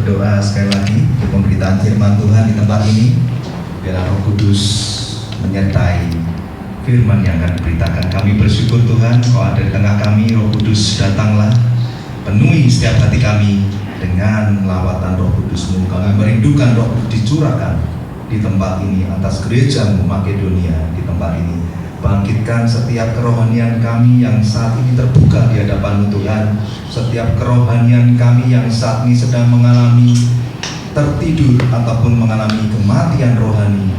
berdoa sekali lagi untuk pemberitaan firman Tuhan di tempat ini. Biarlah Roh Kudus menyertai firman yang akan diberitakan. Kami bersyukur Tuhan, Kau ada di tengah kami. Roh Kudus, datanglah, penuhi setiap hati kami dengan lawatan Roh Kudus-Mu. Kami merindukan Roh Kudus dicurahkan di tempat ini atas gereja-Mu Makedonia di tempat ini. Bangkitkan setiap kerohanian kami yang saat ini terbuka di hadapan Tuhan. Setiap kerohanian kami yang saat ini sedang mengalami tertidur ataupun mengalami kematian rohani,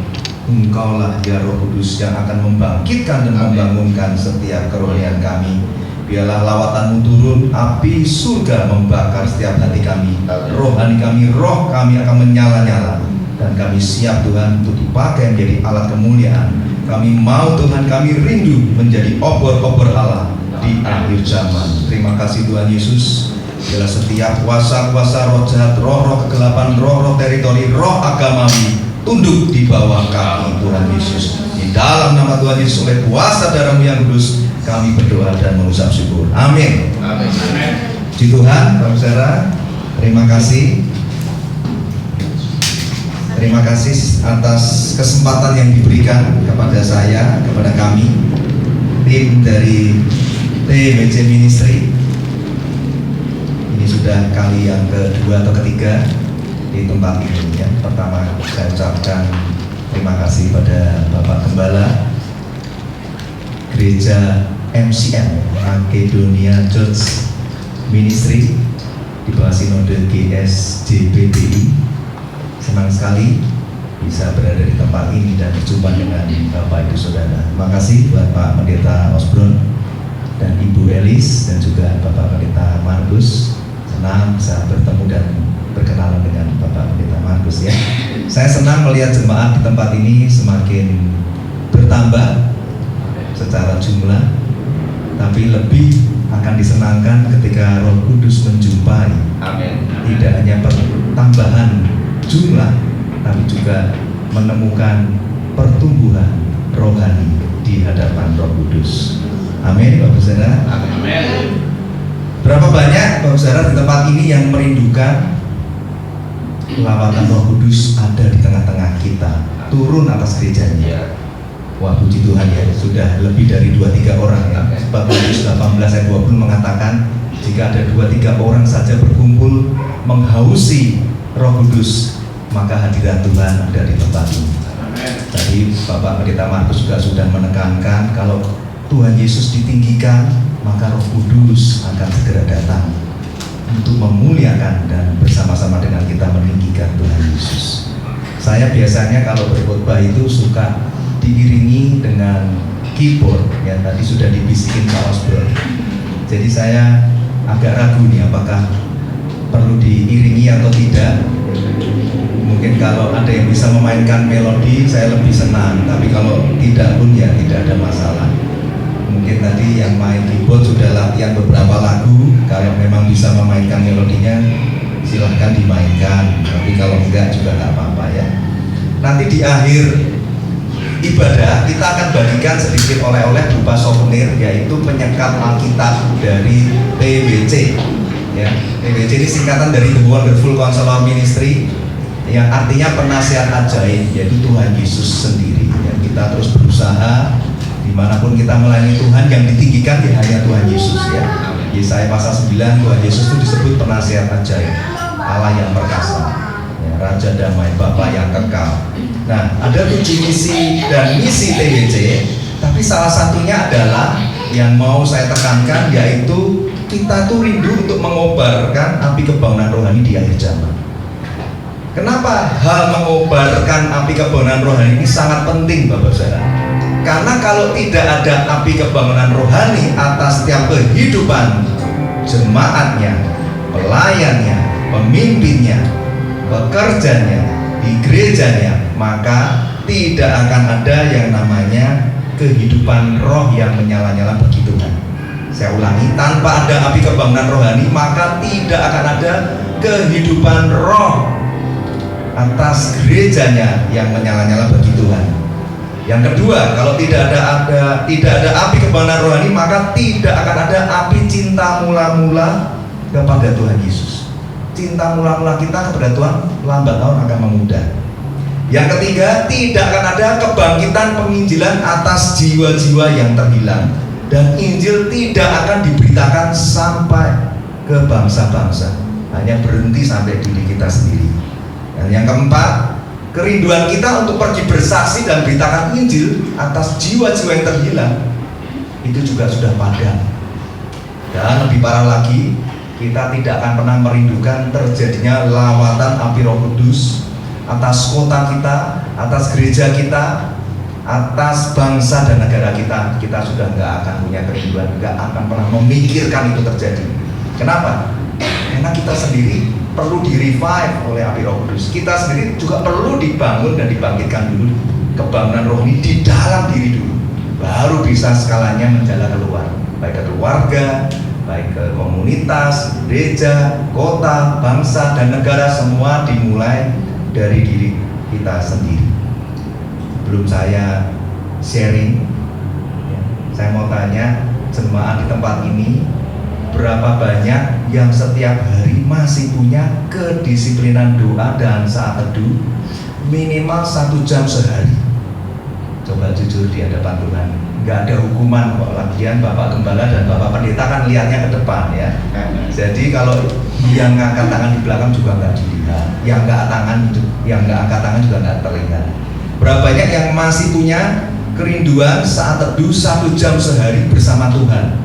Engkaulah ya Roh Kudus yang akan membangkitkan dan membangunkan setiap kerohanian kami. Biarlah lawatan-Mu turun, api surga membakar setiap hati kami. Rohani kami, roh kami akan menyala-nyala. Dan kami siap Tuhan untuk dipakai menjadi alat kemuliaan. Kami mau Tuhan, kami rindu menjadi obor-obor Allah di akhir zaman. Terima kasih Tuhan Yesus. Biarlah setiap kuasa-kuasa roh jahat, roh-roh kegelapan, roh-roh teritori, roh agamawi tunduk di bawah kaki Tuhan Yesus. Di dalam nama Tuhan Yesus, oleh kuasa darah-Mu yang kudus, kami berdoa dan mengucap syukur. Amin. Amin. Puji Tuhan, saudara. Terima kasih. Terima kasih atas kesempatan yang diberikan kepada saya, kepada kami, tim dari TWC Ministry. Ini sudah kali yang kedua atau ketiga di tempat ini ya. Pertama saya ucapkan terima kasih pada Bapak Gembala Gereja MCM Makedonia Church Ministry di bawah Sinode GSJPBI. Senang sekali bisa berada di tempat ini dan berjumpa dengan Bapak Ibu Saudara. Terima kasih buat Pak Pendeta Osbron dan Ibu Elis dan juga Bapak Pendeta Markus. Senang bisa bertemu dan berkenalan dengan Bapak Pendeta Markus ya. Saya senang melihat jemaat di tempat ini semakin bertambah secara jumlah, tapi lebih akan disenangkan ketika Roh Kudus menjumpai. Amin. Tidak hanya pertambahan jumlah, tapi juga menemukan pertumbuhan rohani di hadapan Roh Kudus. Amin, Bapak Saudara. Amin. Berapa banyak Bapak Saudara di tempat ini yang merindukan lawatan Roh Kudus ada di tengah-tengah kita, turun atas gerejanya? Wah, puji Tuhan ya, sudah lebih dari 2-3 orang ya. Sebab Matius 18 ayat 20 mengatakan jika ada 2-3 orang saja berkumpul menghausi Roh Kudus, maka hadirat Tuhan ada di tempat ini. Tadi Bapak Pendeta Markus juga sudah menekankan kalau Tuhan Yesus ditinggikan, maka Roh Kudus akan segera datang untuk memuliakan dan bersama-sama dengan kita meninggikan Tuhan Yesus. Saya biasanya kalau berkhotbah itu suka diiringi dengan keyboard ya, tadi sudah dibisikin Pak Osbro. Jadi saya agak ragu nih apakah perlu diiringi atau tidak. Mungkin kalau ada yang bisa memainkan melodi saya lebih senang, tapi kalau tidak pun ya tidak ada masalah. Mungkin tadi yang main keyboard sudah latihan beberapa lagu, kalau memang bisa memainkan melodinya silahkan dimainkan, tapi kalau enggak juga nggak apa-apa ya. Nanti di akhir ibadah kita akan bagikan sedikit oleh-oleh berupa souvenir, yaitu penyekat Alkitab dari TWC ya. TWC ini singkatan dari The Wonderful Counselor Ministry, yang artinya penasihat ajaib, yaitu Tuhan Yesus sendiri ya. Kita terus berusaha dimanapun kita melayani Tuhan, yang ditinggikan ya hanya Tuhan Yesus ya. Yesaya pasal 9, Tuhan Yesus itu disebut penasihat ajaib, Allah yang perkasa ya, Raja damai, Bapa yang kekal. Nah, ada 7 misi dan misi TWC, tapi salah satunya adalah yang mau saya tekankan, yaitu kita tuh rindu untuk mengobarkan api kebangunan rohani di akhir zaman. Kenapa hal mengobarkan api kebangunan rohani ini sangat penting Bapak Saudara? Karena kalau tidak ada api kebangunan rohani atas setiap kehidupan jemaatnya, pelayannya, pemimpinnya, pekerjanya, di gerejanya, maka tidak akan ada yang namanya kehidupan roh yang menyala-nyala bagi Tuhan. Saya ulangi, tanpa ada api kebangunan rohani, maka tidak akan ada kehidupan roh atas gerejanya yang menyala-nyala bagi Tuhan. Yang kedua, kalau tidak ada api kebangunan rohani, maka tidak akan ada api cinta mula-mula kepada Tuhan Yesus. cinta mula-mula kita kepada Tuhan lambat laun akan memudar. Yang ketiga, tidak akan ada kebangkitan penginjilan atas jiwa-jiwa yang terhilang, dan Injil tidak akan diberitakan sampai ke bangsa-bangsa, hanya berhenti sampai diri kita sendiri. Dan yang keempat, kerinduan kita untuk pergi bersaksi dan beritakan Injil atas jiwa-jiwa yang terhilang itu juga sudah padam. Dan lebih parah lagi, kita tidak akan pernah merindukan terjadinya lawatan api Roh Kudus atas kota kita, atas gereja kita, atas bangsa dan negara kita. Kita sudah nggak akan punya kerinduan, nggak akan pernah memikirkan itu terjadi. Kenapa? Karena kita sendiri perlu di-revive oleh api Roh Kudus. Kita sendiri juga perlu dibangun dan dibangkitkan dulu kebangunan rohani di dalam diri dulu, baru bisa skalanya menjalar keluar, baik ke keluarga, baik ke komunitas, gereja, kota, bangsa, dan negara. Semua dimulai dari diri kita sendiri. Sebelum saya sharing, saya mau tanya jemaat di tempat ini, berapa banyak yang setiap hari masih punya kedisiplinan doa dan saat teduh minimal 1 jam sehari? Coba jujur di hadapan Tuhan. Nggak ada hukuman kok, lagian Bapak Gembala dan Bapak Pendeta kan lihatnya ke depan ya. Jadi kalau yang ngangkat tangan di belakang juga nggak dilihat, yang nggak angkat tangan juga nggak terlihat. Berapa banyak yang masih punya kerinduan saat teduh 1 jam sehari bersama Tuhan?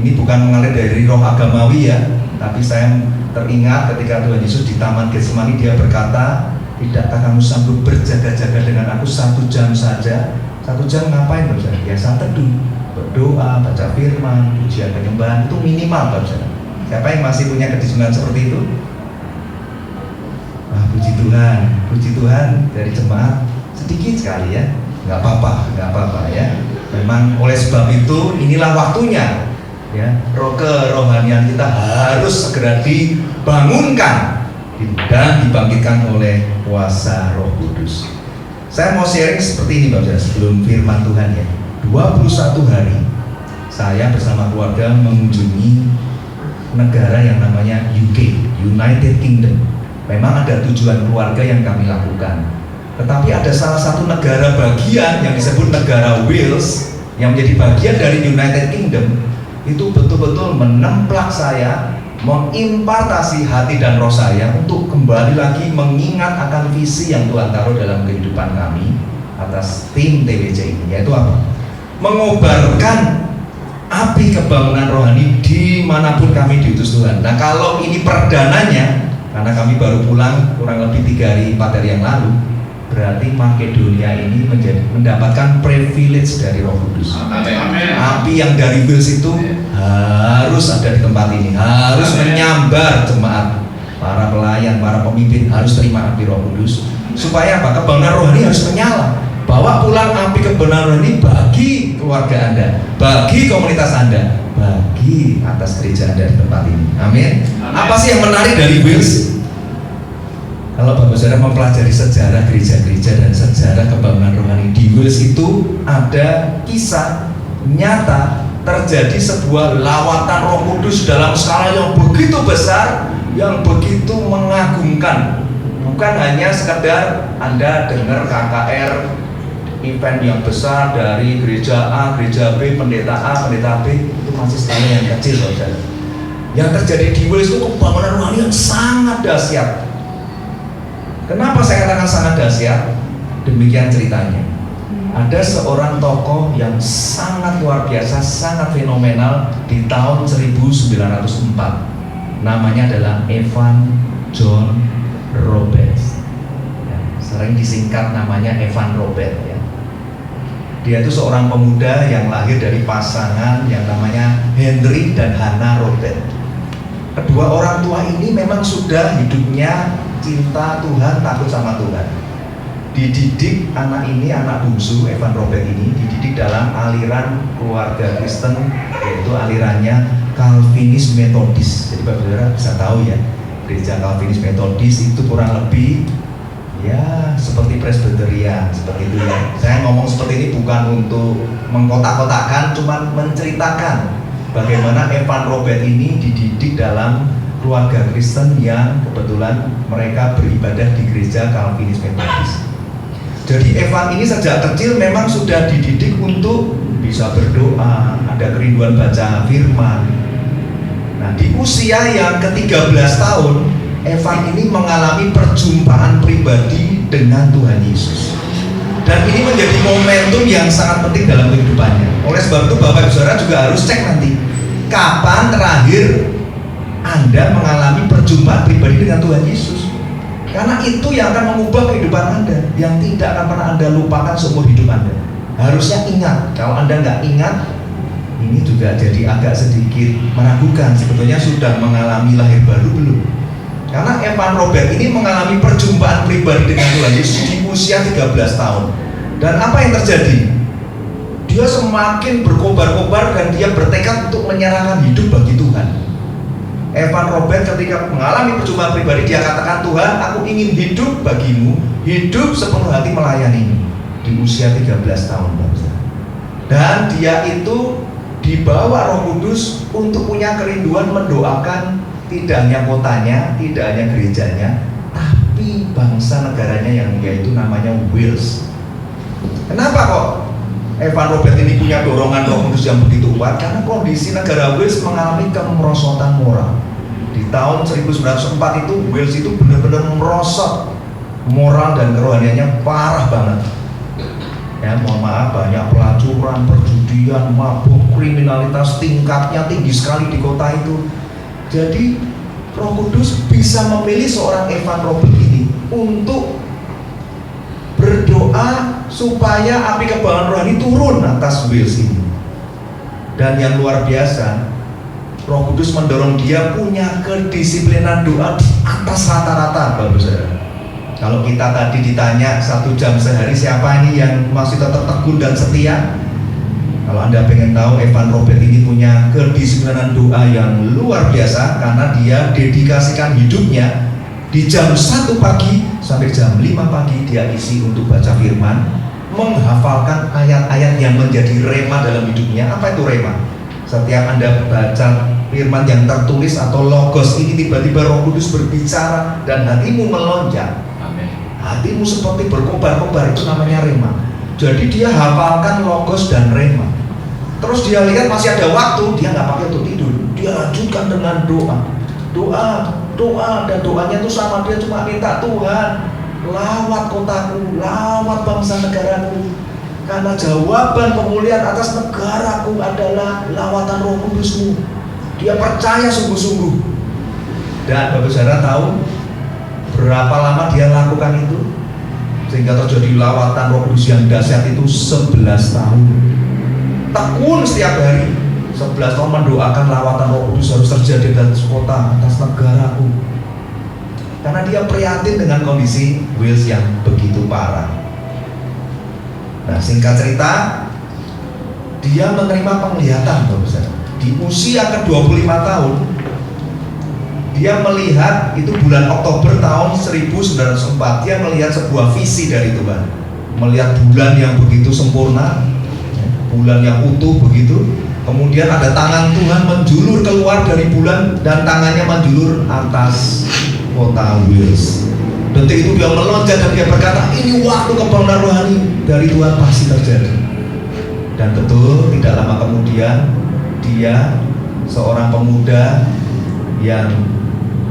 Ini bukan mengalir dari roh agamawi ya, tapi saya teringat ketika Tuhan Yesus di Taman Getsemani, dia berkata, tidakkah kamu sanggup berjaga-jaga dengan aku 1 jam saja? 1 jam ngapain Bapak Saudara? Ya saat teduh, berdoa, baca firman, pujian penyembahan, itu minimal Bapak Saudara. Siapa yang masih punya kedisiplinan seperti itu? Wah, puji Tuhan dari jemaat sedikit sekali ya. Nggak apa-apa ya. Memang oleh sebab itu inilah waktunya ya, kerohanian kita harus segera dibangunkan dan dibangkitkan oleh kuasa Roh Kudus. Saya mau sharing seperti ini Bapak Saudara, sebelum firman Tuhan ya. 21 hari saya bersama keluarga mengunjungi negara yang namanya UK, United Kingdom. Memang ada tujuan keluarga yang kami lakukan, tetapi ada salah satu negara bagian yang disebut negara Wales yang menjadi bagian dari United Kingdom. Itu betul-betul menemplak saya, mengimpartasi hati dan roh saya untuk kembali lagi mengingat akan visi yang Tuhan taruh dalam kehidupan kami atas tim TWC ini, yaitu apa? Mengobarkan api kebangunan rohani dimanapun kami diutus Tuhan. Nah, kalau ini perdananya, karena kami baru pulang kurang lebih 3 hari 4 hari yang lalu, berarti Makedonia ini mendapatkan privilege dari Roh Kudus. Amin. Api yang dari Wales itu harus ada di tempat ini, harus menyambar jemaat, para pelayan, para pemimpin harus terima api Roh Kudus. Supaya apa? Kebangunan rohani harus menyala. Bawa pulang api kebenaran ini bagi keluarga Anda, bagi komunitas Anda, bagi atas gereja Anda di tempat ini. Amin. Apa sih yang menarik dari Wales? Kalau Bapak Saudara mempelajari sejarah gereja-gereja dan sejarah kebangunan rohani di Wales, itu ada kisah nyata terjadi sebuah lawatan Roh Kudus dalam skala yang begitu besar, yang begitu mengagumkan. Bukan hanya sekedar Anda dengar KKR, event yang besar dari gereja A, gereja B, pendeta A, pendeta B, itu masih skala yang kecil saudara. Yang terjadi di Wales itu kebangunan rohani yang sangat dahsyat. Kenapa saya katakan sangat dahsyat? Demikian ceritanya. Ada seorang tokoh yang sangat luar biasa, sangat fenomenal di tahun 1904. Namanya adalah Evan John Roberts. Ya, sering disingkat namanya Evan Robert ya. Dia itu seorang pemuda yang lahir dari pasangan yang namanya Henry dan Hannah Robert. Kedua orang tua ini memang sudah hidupnya cinta Tuhan, takut sama Tuhan. Dididik anak ini, anak bungsu Evan Robert ini dididik dalam aliran keluarga Kristen, yaitu alirannya Calvinis Metodis. Jadi Bapak Saudara bisa tahu ya, gereja Calvinis Metodis itu kurang lebih ya seperti Presbyterian, seperti itu ya. Saya ngomong seperti ini bukan untuk mengkotak-kotakan, cuma menceritakan bagaimana Evan Robert ini dididik dalam keluarga Kristen yang kebetulan mereka beribadah di gereja Calvinis Metodis. Jadi Evan ini sejak kecil memang sudah dididik untuk bisa berdoa, ada kerinduan baca firman. Nah, di usia yang ke-13 tahun, Evan ini mengalami perjumpaan pribadi dengan Tuhan Yesus. Dan ini menjadi momentum yang sangat penting dalam kehidupannya. Oleh sebab itu Bapak Ibu Saudara juga harus cek nanti, kapan terakhir Anda mengalami perjumpaan pribadi dengan Tuhan Yesus. Karena itu yang akan mengubah kehidupan Anda, yang tidak akan pernah Anda lupakan seumur hidup Anda. Harusnya ingat. Kalau Anda nggak ingat, ini juga jadi agak sedikit meragukan sebetulnya sudah mengalami lahir baru belum. Karena Evan Robert ini mengalami perjumpaan pribadi dengan Tuhan Yesus di usia 13 tahun. Dan apa yang terjadi? Dia semakin berkobar-kobar dan dia bertekad untuk menyerahkan hidup bagi Tuhan. Evan Robert ketika mengalami perjumpaan pribadi, dia katakan, Tuhan, aku ingin hidup bagimu, hidup sepenuh hati melayanimu. Di usia 13 tahun. Dan dia itu dibawa Roh Kudus untuk punya kerinduan mendoakan tidak hanya kotanya, tidak hanya gerejanya, tapi bangsa negaranya yang yaitu namanya Wales. Kenapa kok Evan Robert ini punya dorongan Roh Kudus yang begitu kuat? Karena kondisi negara Wales mengalami kemerosotan moral. Di tahun 1904 itu Wales itu benar-benar merosot moral dan kerohaniannya parah banget. Ya, mohon maaf, banyak pelacuran, perjudian, mabuk, kriminalitas tingkatnya tinggi sekali di kota itu. Jadi Roh Kudus bisa memilih seorang Evan Robert ini untuk berdoa supaya api kebanggaan rohani turun atas Wales ini. Dan yang luar biasa, Roh Kudus mendorong dia punya kedisiplinan doa di atas rata-rata, Bapak Saudara. Kalau kita tadi ditanya 1 jam sehari siapa ini yang masih tetap tekun dan setia? Kalau Anda pengen tahu, Evan Robert ini punya kedisiplinan doa yang luar biasa karena dia dedikasikan hidupnya di jam 1 pagi sampai jam 5 pagi dia isi untuk baca firman, menghafalkan ayat-ayat yang menjadi rema dalam hidupnya. Apa itu rema? Setiap Anda baca firman yang tertulis atau logos ini, tiba-tiba Roh Kudus berbicara dan hatimu melonjak. Hatimu seperti berkobar-kobar, itu namanya rema. Jadi dia hafalkan logos dan rema. Terus dia lihat masih ada waktu, dia nggak pakai untuk tidur, dia lanjutkan dengan doa, dan doanya itu sama, dia cuma minta, Tuhan, lawat kotaku, lawat bangsa negaraku, karena jawaban pemulihan atas negaraku adalah lawatan Roh Kudusmu. Dia percaya sungguh-sungguh. Dan Bapak Saudara tahu berapa lama dia lakukan itu sehingga terjadi lawatan Roh Kudus yang dahsyat itu 11 tahun. Tekun setiap hari 11 tahun mendoakan lawatan Roh Kudus harus terjadi atas kota, atas negaraku. Karena dia prihatin dengan kondisi Wales yang begitu parah. Nah, singkat cerita, dia menerima penglihatan, Bapak Saudara. Di usia ke-25 tahun, dia melihat, itu bulan Oktober tahun 1904, dia melihat sebuah visi dari Tuhan. Melihat bulan yang begitu sempurna, bulan yang utuh begitu. Kemudian ada tangan Tuhan menjulur keluar dari bulan dan tangannya menjulur atas kota Wales. Detik itu dia melonjak dan dia berkata, ini waktu kebanggaan rohani dari Tuhan pasti terjadi. Dan betul, tidak lama kemudian dia seorang pemuda yang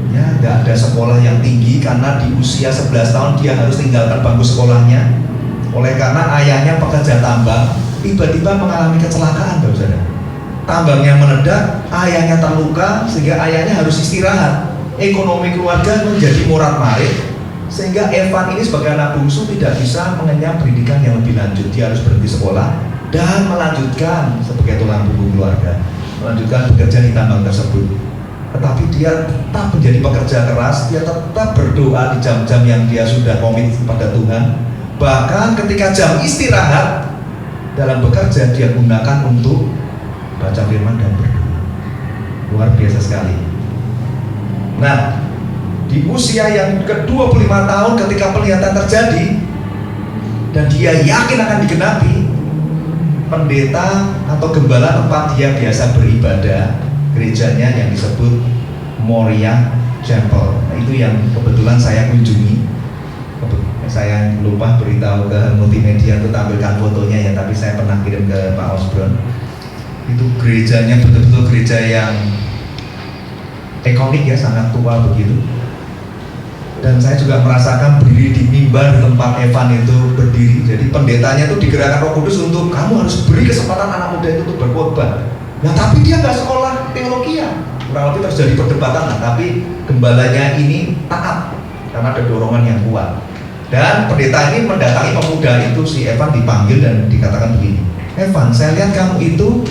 ya nggak ada sekolah yang tinggi, karena di usia 11 tahun dia harus tinggalkan bangku sekolahnya. Oleh karena ayahnya pekerja tambang, tiba-tiba mengalami kecelakaan, Bapak Saudara. Tambangnya meledak, ayahnya terluka sehingga ayahnya harus istirahat. Ekonomi keluarga menjadi morat-marit sehingga Evan ini sebagai anak bungsu tidak bisa mengenyam pendidikan yang lebih lanjut. Dia harus berhenti sekolah dan melanjutkan sebagai tulang punggung keluarga, melanjutkan bekerja di tambang tersebut. Tetapi dia tetap menjadi pekerja keras, dia tetap berdoa di jam-jam yang dia sudah komit kepada Tuhan. Bahkan ketika jam istirahat dalam bekerja, dia gunakan untuk baca firman dan berdoa. Luar biasa sekali. Nah, di usia yang ke-25 tahun ketika penglihatan terjadi dan dia yakin akan digenapi, pendeta atau gembala tempat dia biasa beribadah, gerejanya yang disebut Moriah Chapel. Nah, itu yang kebetulan saya kunjungi. Saya lupa beritahu ke multimedia untuk tampilkan fotonya ya, tapi saya pernah kirim ke Pak Osborn. Itu gerejanya betul-betul gereja yang ikonik ya, sangat tua begitu. Dan saya juga merasakan berdiri di mimbar di tempat Evan itu berdiri. Jadi pendetanya itu digerakkan Roh Kudus untuk kamu harus beri kesempatan anak muda itu untuk berkhotbah. Nah tapi dia nggak sekolah teologi ya. Kurang lebih terjadi perdebatan, nah, tapi gembalanya ini taat karena ada dorongan yang kuat. Dan pendeta ini mendatangi pemuda itu, si Evan dipanggil dan dikatakan begini, Evan, saya lihat kamu itu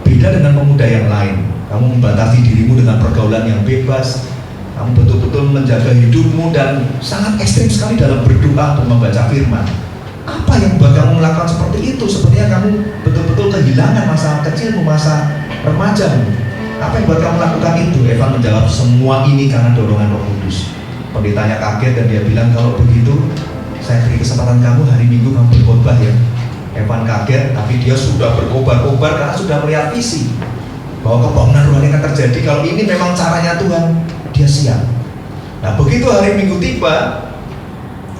beda dengan pemuda yang lain. Kamu membatasi dirimu dengan pergaulan yang bebas. Kamu betul-betul menjaga hidupmu dan sangat ekstrim sekali dalam berdoa dan membaca firman. Apa yang membuat kamu melakukan seperti itu? Sepertinya kamu betul-betul kehilangan masa kecilmu, masa remajamu. Apa yang membuat kamu melakukan itu? Evan menjawab, semua ini karena dorongan Roh Kudus. Pendetanya kaget dan dia bilang, kalau begitu saya beri kesempatan kamu hari Minggu kamu berkhotbah ya. Evan kaget, tapi dia sudah berkobar-kobar karena sudah melihat visi bahwa kebangunan rohani akan terjadi kalau ini memang caranya Tuhan. Dia siap. Nah begitu hari Minggu tiba,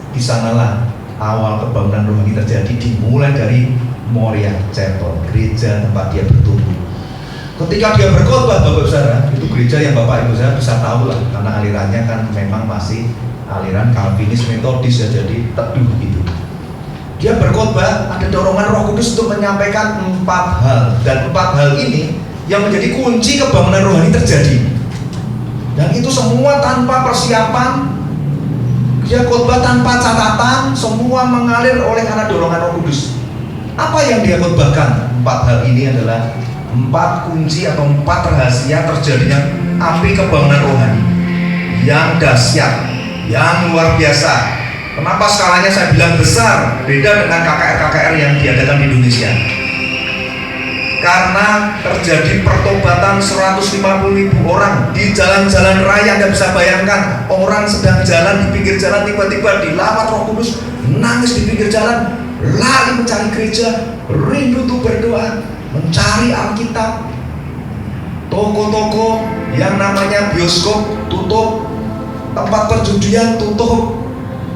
di sanalah awal kebangunan rohani terjadi, dimulai dari Moriah Chapel, gereja tempat dia bertumbuh. Ketika dia berkhotbah, Bapak Saudara, itu gereja yang Bapak Ibu saya bisa tahu lah, karena alirannya kan memang masih aliran Calvinis Metodis ya, jadi teduh gitu. Dia berkhotbah, ada dorongan Roh Kudus untuk menyampaikan 4 hal, dan 4 hal ini yang menjadi kunci kebangunan rohani terjadi. Dan itu semua tanpa persiapan, dia khotbah tanpa catatan, semua mengalir oleh karena dorongan Roh Kudus. Apa yang dia khotbahkan? 4 hal ini adalah 4 kunci atau 4 rahasia terjadinya api kebangunan rohani yang dahsyat, yang luar biasa. Kenapa skalanya saya bilang besar, beda dengan KKR-KKR yang diadakan di Indonesia? Karena terjadi pertobatan 150.000 orang di jalan-jalan raya. Anda bisa bayangkan, orang sedang jalan di pinggir jalan, tiba-tiba dilawat Roh Kudus, nangis di pinggir jalan, lari mencari gereja, rindu untuk berdoa, mencari Alkitab. Toko-toko yang namanya bioskop tutup, tempat perjudian tutup,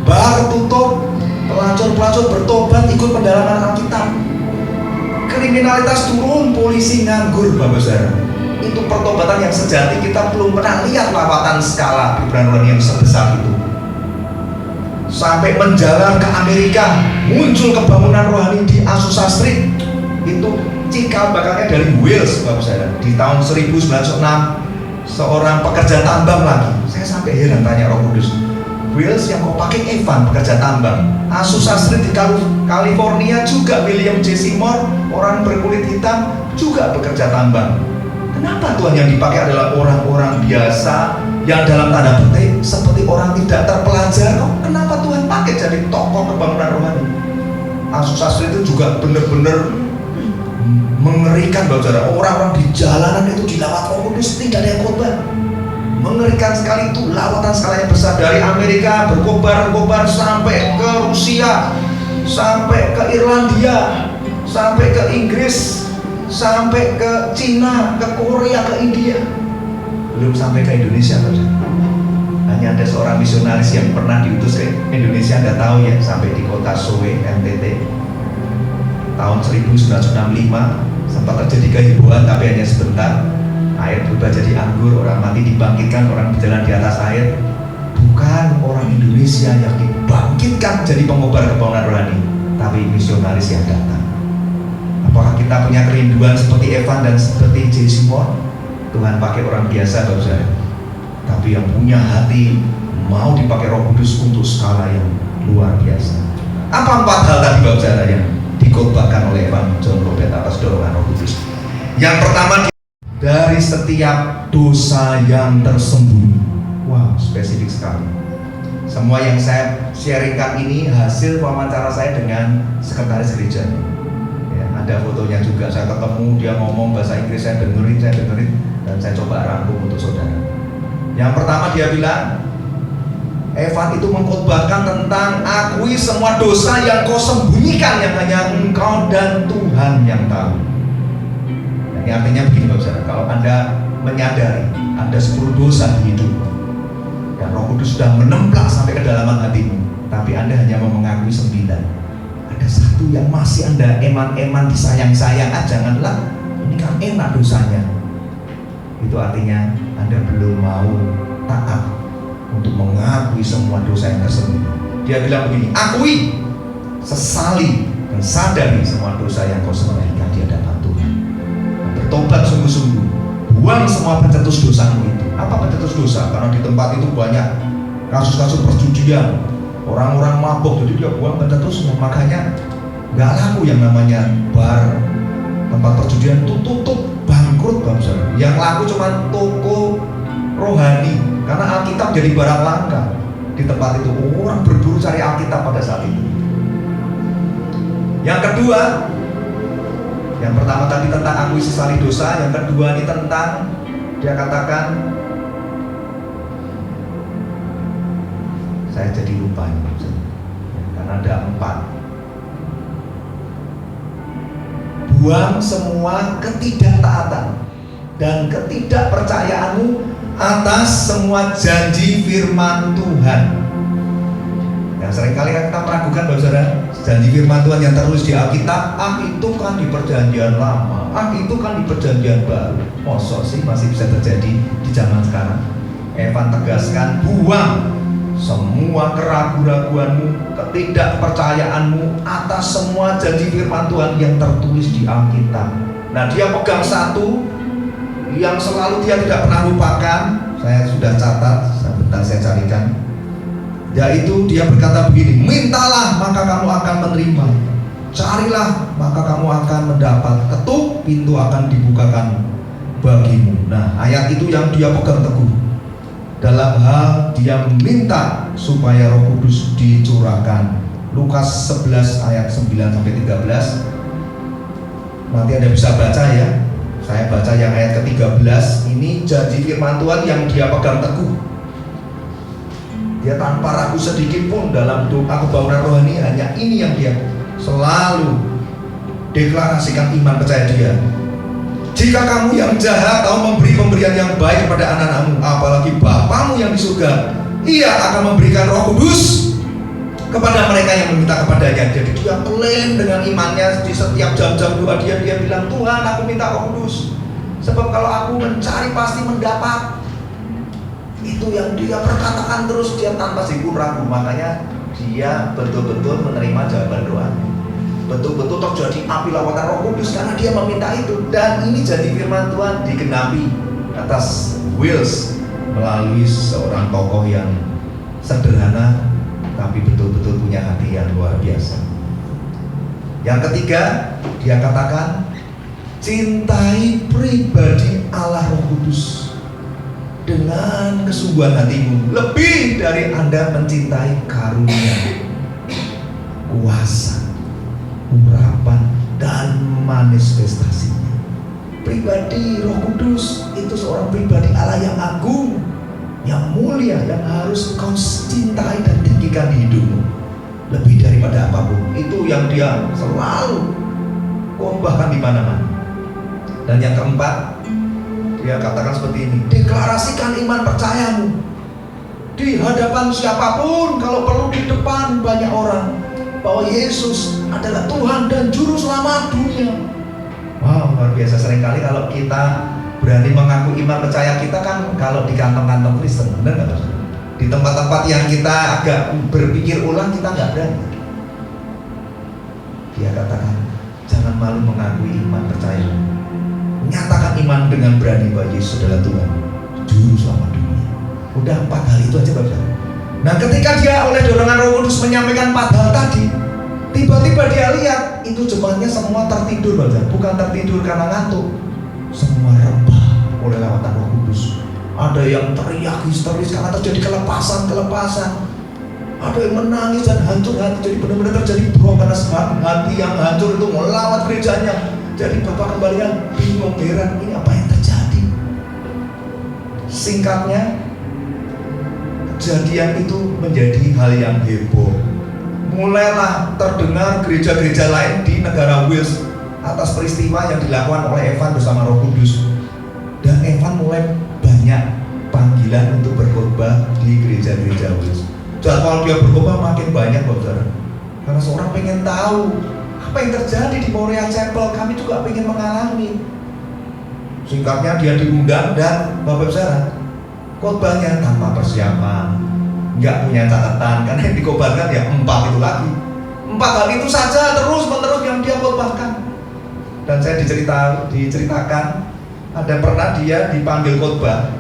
bar tutup, pelacur-pelacur bertobat ikut pendalaman Alkitab. Kriminalitas turun, polisi nganggur, Bapak Saudara. Itu pertobatan yang sejati. Kita belum pernah lihat lawatan skala kebangunan rohani yang sebesar itu. Sampai menjalar ke Amerika, muncul kebangunan rohani di Azusa Street. Itu cikal bakalnya dari Wales, Bapak Saudara. Di tahun 1906, seorang pekerja tambang lagi. Saya sampai heran tanya Roh Kudus, Wales yang kau pakai Evan pekerja tambang. Azusa Street di California juga William J. Seymour, orang berkulit hitam, juga bekerja tambang. Kenapa Tuhan yang dipakai adalah orang-orang biasa yang dalam tanda petik seperti orang tidak terpelajar? Kenapa Tuhan pakai jadi tokoh kebangunan rohani? Azusa Street itu juga benar-benar mengerikan, Bapak Saudara. Orang-orang di jalanan itu dilawat Roh Kudus, tidak ada yang khotbah. Mengerikan sekali itu, lawatan skalanya besar. Dari Amerika berkobar-kobar sampai ke Rusia, sampai ke Irlandia, sampai ke Inggris, sampai ke Cina, ke Korea, ke India. Belum sampai ke Indonesia, Bapak. Hanya ada seorang misionaris yang pernah diutus ke Indonesia, Anda tahu ya, sampai di kota Sowe, NTT. Tahun 1965 sempat terjadi kehebohan, tapi hanya sebentar. Air berubah jadi anggur, orang mati dibangkitkan, orang berjalan di atas air. Bukan orang Indonesia yang dibangkitkan jadi pengobar kebangunan rohani, tapi misionaris yang datang. Apakah kita punya kerinduan seperti Evan dan seperti J. Seymour? Tuhan pakai orang biasa, Bapak Saudara, tapi yang punya hati mau dipakai Roh Kudus untuk skala yang luar biasa. Apa 4 hal tadi, Bapak Saudara, yang dikhotbahkan oleh Evan John Robert atas dorongan Roh Kudus? Yang pertama, dari setiap dosa yang tersembunyi. Wow, spesifik sekali. Semua yang saya sharingkan ini hasil wawancara saya dengan sekretaris gereja. Ya, ada fotonya juga, saya ketemu, dia ngomong bahasa Inggris, saya dengerin, dan saya coba rangkum untuk saudara. Yang pertama dia bilang, Evan itu mengkhotbahkan tentang akui semua dosa yang kau sembunyikan, yang hanya engkau dan Tuhan yang tahu. Ini artinya begini, Bapak Saudara, kalau Anda menyadari ada 10 dosa di hidupmu dan Roh Kudus sudah menemplak sampai ke dalaman hatimu, tapi Anda hanya mau mengakui 9. Ada 1 yang masih Anda eman-eman disayang-sayang, janganlah, ini kan enak dosanya. Itu artinya Anda belum mau taat untuk mengakui semua dosa yang tersembunyi. Dia bilang begini, akui, sesali, dan sadari semua dosa yang kau sembunyikan di hadapan Tuhan. Bertobat sungguh-sungguh, buang semua pencetus dosamu itu. Apa pencetus dosa? Karena di tempat itu banyak kasus-kasus perjudian, orang-orang mabuk, jadi dia buang pencetusnya. Makanya nggak laku yang namanya bar, tempat perjudian itu tutup, bangkrut bangsa. Yang laku cuma toko rohani, karena Alkitab jadi barang langka di tempat itu. Orang berburu cari Alkitab pada saat itu. Yang kedua, yang pertama tadi tentang akui sesali dosa, yang kedua ini tentang dia katakan, saya jadi lupa ini, karena ada 4. Buang semua ketidaktaatan dan ketidakpercayaanmu atas semua janji firman Tuhan. Yang seringkali kita meragukan, saudara, janji firman Tuhan yang tertulis di Alkitab, itu kan di perjanjian lama, itu kan di perjanjian baru. Masa sih masih bisa terjadi di zaman sekarang? Evan tegaskan, buang semua keraguan-raguanmu, ketidakpercayaanmu atas semua janji firman Tuhan yang tertulis di Alkitab. Nah, dia pegang 1 yang selalu dia tidak pernah lupakan. Saya sudah catat, sebentar saya carikan. Yaitu dia berkata begini, mintalah maka kamu akan menerima, carilah maka kamu akan mendapat, ketuk pintu akan dibukakan bagimu. Nah, ayat itu yang dia pegang teguh dalam hal dia meminta supaya Roh Kudus dicurahkan. Lukas 11 ayat 9-13. Nanti Anda bisa baca ya. Saya baca yang ayat ke-13. Ini janji firman Tuhan yang dia pegang teguh. Dia tanpa ragu sedikit pun dalam doa kebangunan rohani, hanya ini yang dia selalu deklarasikan iman percaya dia. Jika kamu yang jahat tahu memberi pemberian yang baik kepada anak-anakmu, apalagi Bapamu yang di surga, Ia akan memberikan Roh Kudus kepada mereka yang meminta kepadanya. Jadi dia klaim dengan imannya di setiap jam-jam doa dia bilang, Tuhan, aku minta Roh Kudus, sebab kalau aku mencari pasti mendapat. Itu yang dia perkatakan terus, dia tanpa sikut ragu. Makanya dia betul-betul menerima jawaban doa, betul-betul terjadi api lawatan Roh Kudus karena dia meminta itu. Dan ini jadi firman Tuhan digenapi atas Wills melalui seorang tokoh yang sederhana tapi betul-betul punya hati yang luar biasa. Yang ketiga, dia katakan, cintai pribadi Allah Roh Kudus dengan kesungguhan hatimu, lebih dari Anda mencintai karunia, kuasa, urapan, dan manifestasinya. Pribadi Roh Kudus itu seorang pribadi Allah yang agung, yang mulia, yang harus kau cintai dan tinggikan di hidupmu lebih daripada apapun. Itu yang dia selalu kombahkan di mana-mana. Dan yang keempat, dia katakan seperti ini, deklarasikan iman percayamu di hadapan siapapun, kalau perlu di depan banyak orang, bahwa Yesus adalah Tuhan dan Juru Selamat dunia. Wow, luar biasa. Seringkali kalau kita berani mengaku iman percaya kita kan kalau di kantong-kantong Kristen, benar nggak? Di tempat-tempat yang kita agak berpikir ulang, kita nggak berani. Dia katakan, jangan malu mengakui iman percaya. Nyatakan iman dengan berani bahwa Yesus adalah Tuhan, Juru Selamat dunia. Udah 4 hal itu aja, Bapak. Nah, ketika dia oleh dorongan Roh Kudus menyampaikan 4 hal tadi, tiba-tiba dia lihat itu jemaatnya semua tertidur, Bapak. Bukan tertidur karena ngantuk, semua rebah oleh lawatan Roh Kudus. Ada yang teriak histeris karena terjadi kelepasan. Ada yang menangis dan hancur hati. Jadi benar-benar terjadi brokenness, hati yang hancur itu melawat gerejanya. Jadi Bapak kembalian bingung, heran, ini apa yang terjadi? Singkatnya, kejadian itu menjadi hal yang heboh. Mulailah terdengar gereja-gereja lain di negara Wales atas peristiwa yang dilakukan oleh Evan bersama Roh Kudus. Dan Evan mulai banyak panggilan untuk berkhotbah di gereja-gereja Wales. Jadwal dia berkhotbah makin banyak, saudara. Karena seorang pengen tahu apa yang terjadi di Moriah Chapel. Kami juga pengen mengalami. Singkatnya dia diundang dan Bapak saudara, khotbahnya tanpa persiapan, nggak punya catatan, karena yang dikobarkan ya 4 itu lagi. 4 hal itu saja terus-menerus yang dia khotbahkan. Dan saya diceritakan ada pernah dia dipanggil khotbah.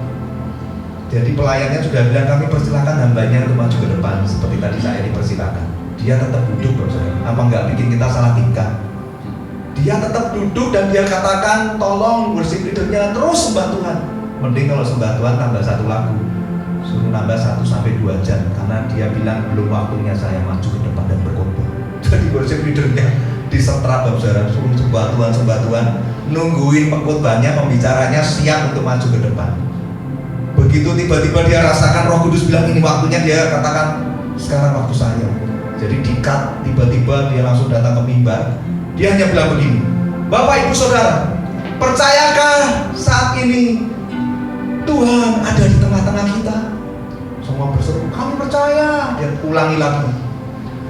Jadi pelayannya sudah bilang, kami persilakan hambanya untuk maju ke depan seperti tadi saya dipersilakan. Dia tetap duduk, saudara. Apa nggak bikin kita salah tingkah? Dia tetap duduk dan dia katakan, tolong worship leadernya terus sembah Tuhan. Mending kalau sembah Tuhan tambah 1 lagu, suruh nambah 1-2 jam, karena dia bilang belum waktunya saya maju ke depan dan berkhotbah. Jadi worship leadernya disetrap, saudara, suruh sembah Tuhan, nungguin pengkhotbahnya, pembicaranya siap untuk maju ke depan. Begitu tiba-tiba dia rasakan Roh Kudus bilang ini waktunya, dia katakan sekarang waktu saya. Jadi di-cut, tiba-tiba dia langsung datang ke mimbar. Dia hanya bilang begini, Bapak Ibu Saudara, percayakah saat ini Tuhan ada di tengah-tengah kita? Semua berseru, kami percaya. Dia ulangi lagi,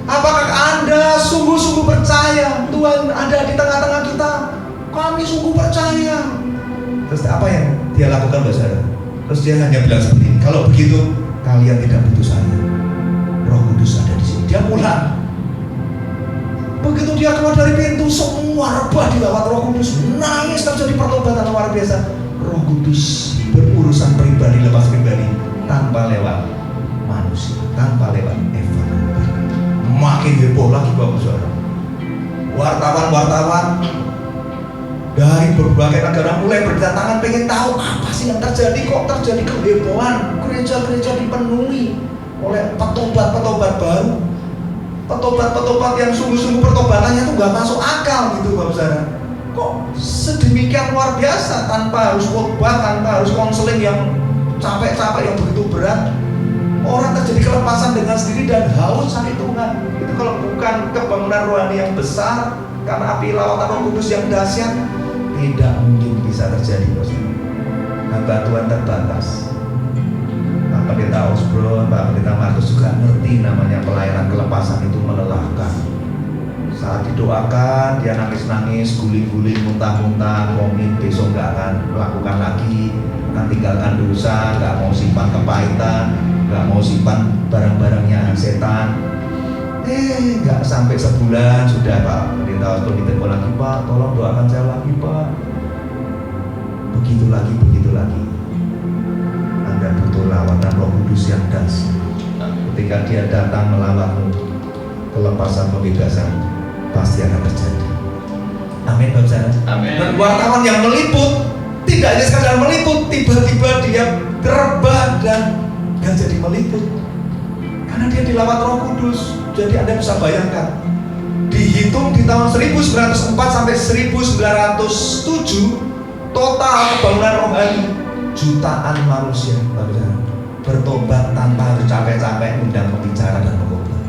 apakah Anda sungguh-sungguh percaya Tuhan ada di tengah-tengah kita? Kami sungguh percaya. Terus apa yang dia lakukan, saudara? Terus dia hanya bilang seperti ini, kalau begitu kalian tidak butuh saya, Roh Kudus ada di sini. Dia pulang. Begitu dia keluar dari pintu, semua rebah dilawat Roh Kudus. Nangis, terjadi pertobatan luar biasa. Roh Kudus berurusan pribadi lepas pribadi, tanpa lewat manusia, tanpa lewat Evan. Makin heboh lagi, Bapak Saudara. Wartawan dari berbagai negara mulai berdatangan, pengen tahu apa sih yang terjadi, kok terjadi kehebohan. Gereja-gereja dipenuhi oleh petobat-petobat baru, petobat-petobat yang sungguh-sungguh pertobatannya tuh gak masuk akal gitu, Bapak Saudara. Kok sedemikian luar biasa, tanpa harus khotbah, tanpa harus konseling yang capek-capek, yang begitu berat. Orang terjadi kelepasan dengan sendiri dan haus cari Tuhan. Itu kalau bukan kebangunan rohani yang besar karena api lawatan Roh Kudus yang dahsyat, tidak mungkin bisa terjadi, Bos. Hamba Tuhan terbatas. Pak Pendeta Osborne, Pak Pendeta Markus juga ngerti namanya pelayanan kelepasan itu melelahkan. Saat didoakan, dia nangis-nangis, guling-guling, muntah-muntah, komit, besok nggak akan melakukan lagi, akan tinggalkan dosa, nggak mau simpan kepahitan, nggak mau simpan barang-barangnya setan. Nggak sampai sebulan sudah Pak Pendeta Osborne ditelepon lagi, Pak, tolong doakan saya lagi, Pak. Begitu lagi. Anda butuh lawatan Roh Kudus yang dahsyat. Ketika dia datang melawatmu, kelepasan, pembebasan pasti akan terjadi. Amin, Bapak Saudara. Amin. Dan wartawan yang meliput, tidak hanya sekadar meliput, tiba-tiba dia terbang dan jadi meliput. Karena dia dilawat Roh Kudus. Jadi Anda bisa bayangkan, dihitung di tahun 1904 sampai 1907, total kebangunan rohani jutaan manusia, Bapak Saudara, bertobat tanpa harus capek-capek undang pembicara dan pengkhotbah.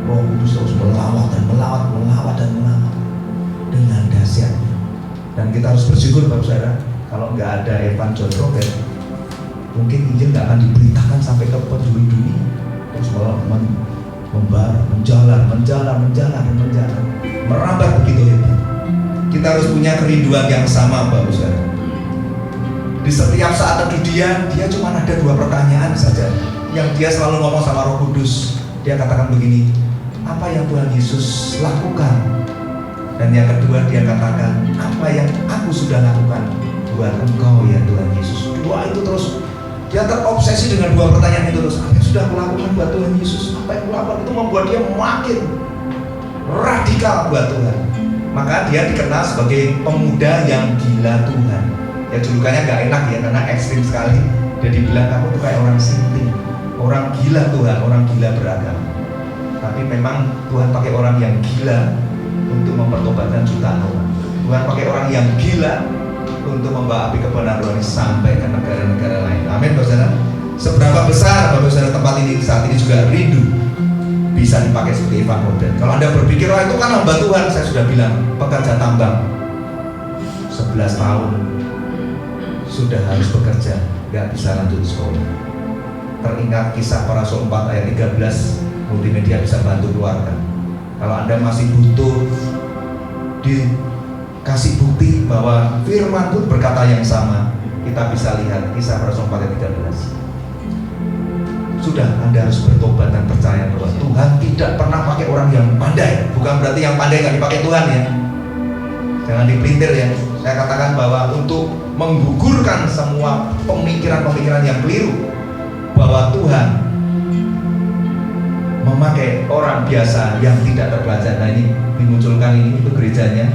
Roh Kudus terus melawat dengan dahsyatnya. Dan kita harus bersyukur, Bapak Saudara, kalau nggak ada Evan John Robert, mungkin Injil nggak akan diberitakan sampai ke penjuru dunia. Terus menjalar, merambat begitu hebat. Kita harus punya kerinduan yang sama, Bapak Saudara. Di setiap saat teduh dia cuma ada 2 pertanyaan saja yang dia selalu ngomong sama Roh Kudus. Dia katakan begini, apa yang Tuhan Yesus lakukan? Dan yang kedua dia katakan, apa yang aku sudah lakukan buat engkau ya Tuhan Yesus. 2 itu terus, dia terobsesi dengan 2 pertanyaan itu terus. Apa yang sudah aku lakukan buat Tuhan Yesus? Apa yang aku lakukan? Itu membuat dia makin radikal buat Tuhan. Maka dia dikenal sebagai pemuda yang gila Tuhan. Ya julukannya gak enak ya, karena ekstrim sekali. Dia dibilang kamu tuh kayak orang sinting, orang gila Tuhan, orang gila beragama. Tapi memang Tuhan pakai orang yang gila untuk mempertobatkan jutaan orang. Tuhan pakai orang yang gila untuk membawa api kebenaran rohani sampai ke negara-negara lain. Amin, Bapak Saudara. Seberapa besar Bapak Saudara tempat ini saat ini juga rindu bisa dipakai seperti Evan Modern. Kalau Anda berpikir, itu kan hamba Tuhan, saya sudah bilang, pekerja tambang 11 tahun sudah harus bekerja, nggak bisa lanjut sekolah. Teringat Kisah Para Rasul 4 ayat 13, multimedia bisa bantu keluarkan. Kalau Anda masih butuh dikasih bukti bahwa firman Tuhan berkata yang sama, kita bisa lihat Kisah Para Rasul 4 ayat 13. Sudah, Anda harus bertobat dan percaya bahwa Tuhan tidak pernah pakai orang yang pandai. Bukan berarti yang pandai nggak dipakai Tuhan ya. Jangan dipelintir ya. Saya katakan bahwa untuk menggugurkan semua pemikiran-pemikiran yang keliru, bahwa Tuhan memakai orang biasa yang tidak terpelajar. Nah ini dimunculkan ini, itu gerejanya.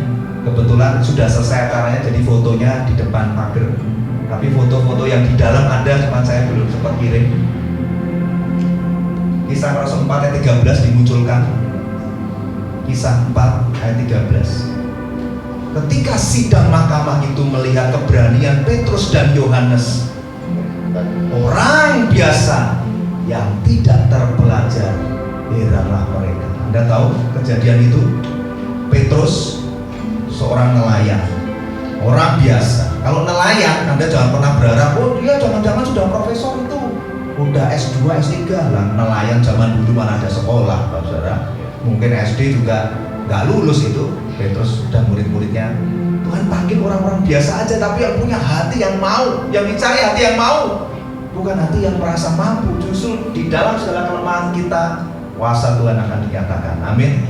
Kebetulan sudah selesai acaranya, jadi fotonya di depan pagar. Tapi foto-foto yang di dalam ada, cuma saya belum sempat kirim. Kisah Rasul 4 ayat 13 dimunculkan. Kisah 4 ayat 13. Ketika sidang mahkamah itu melihat keberanian Petrus dan Yohanes, orang biasa yang tidak terpelajar, heranlah mereka. Anda tahu kejadian itu? Petrus seorang nelayan, orang biasa. Kalau nelayan, Anda jangan pernah berharap, oh dia jangan-jangan sudah profesor itu, udah S2, S3 lah. Nelayan zaman dulu mana ada sekolah, Pak Saudara. Mungkin SD juga nggak lulus itu. Petrus dan murid-muridnya, Tuhan panggil orang-orang biasa aja, tapi yang punya hati yang mau, yang dicari hati yang mau, bukan hati yang merasa mampu. Justru di dalam segala kelemahan kita, kuasa Tuhan akan dinyatakan. Amin.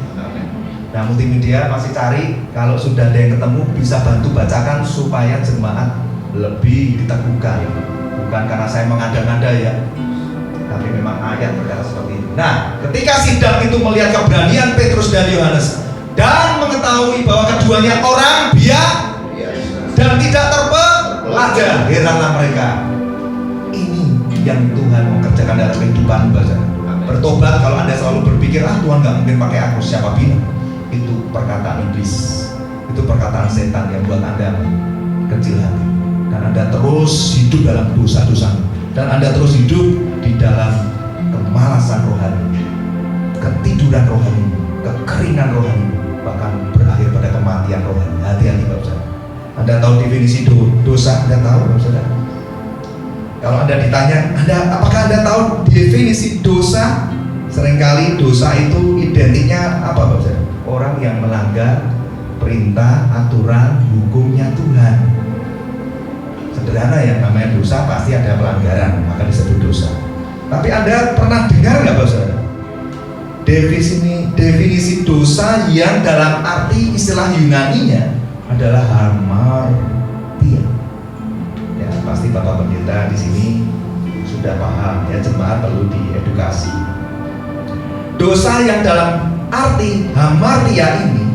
Nah, multimedia masih cari, kalau sudah ada yang ketemu bisa bantu bacakan supaya jemaat lebih diteguhkan. Bukan karena saya mengada-ngada ya, tapi memang ayat berkata seperti itu. Nah, ketika sidang itu melihat keberanian Petrus dan Yohanes dan mengetahui bahwa keduanya orang biasa dan tidak terpelajar, heranlah mereka. Ini yang Tuhan mau kerjakan dalam kehidupan baca. Bertobat. Kalau Anda selalu berpikir, Tuhan nggak mungkin pakai aku, siapa bilang? Itu perkataan iblis, itu perkataan setan yang buat Anda kecil hati, dan Anda terus hidup dalam dosa-dosa, dan Anda terus hidup di dalam kemalasan rohani, ketiduran rohani, kekeringan rohani, bahkan berakhir pada kematian rohani. Hati-hati Bapak Saudara. Anda tahu definisi dosa? Anda tahu Bapak Saudara? Kalau Anda ditanya, apakah Anda tahu definisi dosa? Seringkali dosa itu identiknya apa Bapak Saudara? Orang yang melanggar perintah, aturan, hukumnya Tuhan. Sederhana ya, namanya dosa pasti ada pelanggaran, maka disebut dosa. Tapi Anda pernah dengar nggak Bapak Saudara? Definisi dosa yang dalam arti istilah Yunaninya adalah hamartia. Ya, pasti Bapak Pendeta di sini sudah paham ya, jemaat perlu diedukasi. Dosa yang dalam arti hamartia ini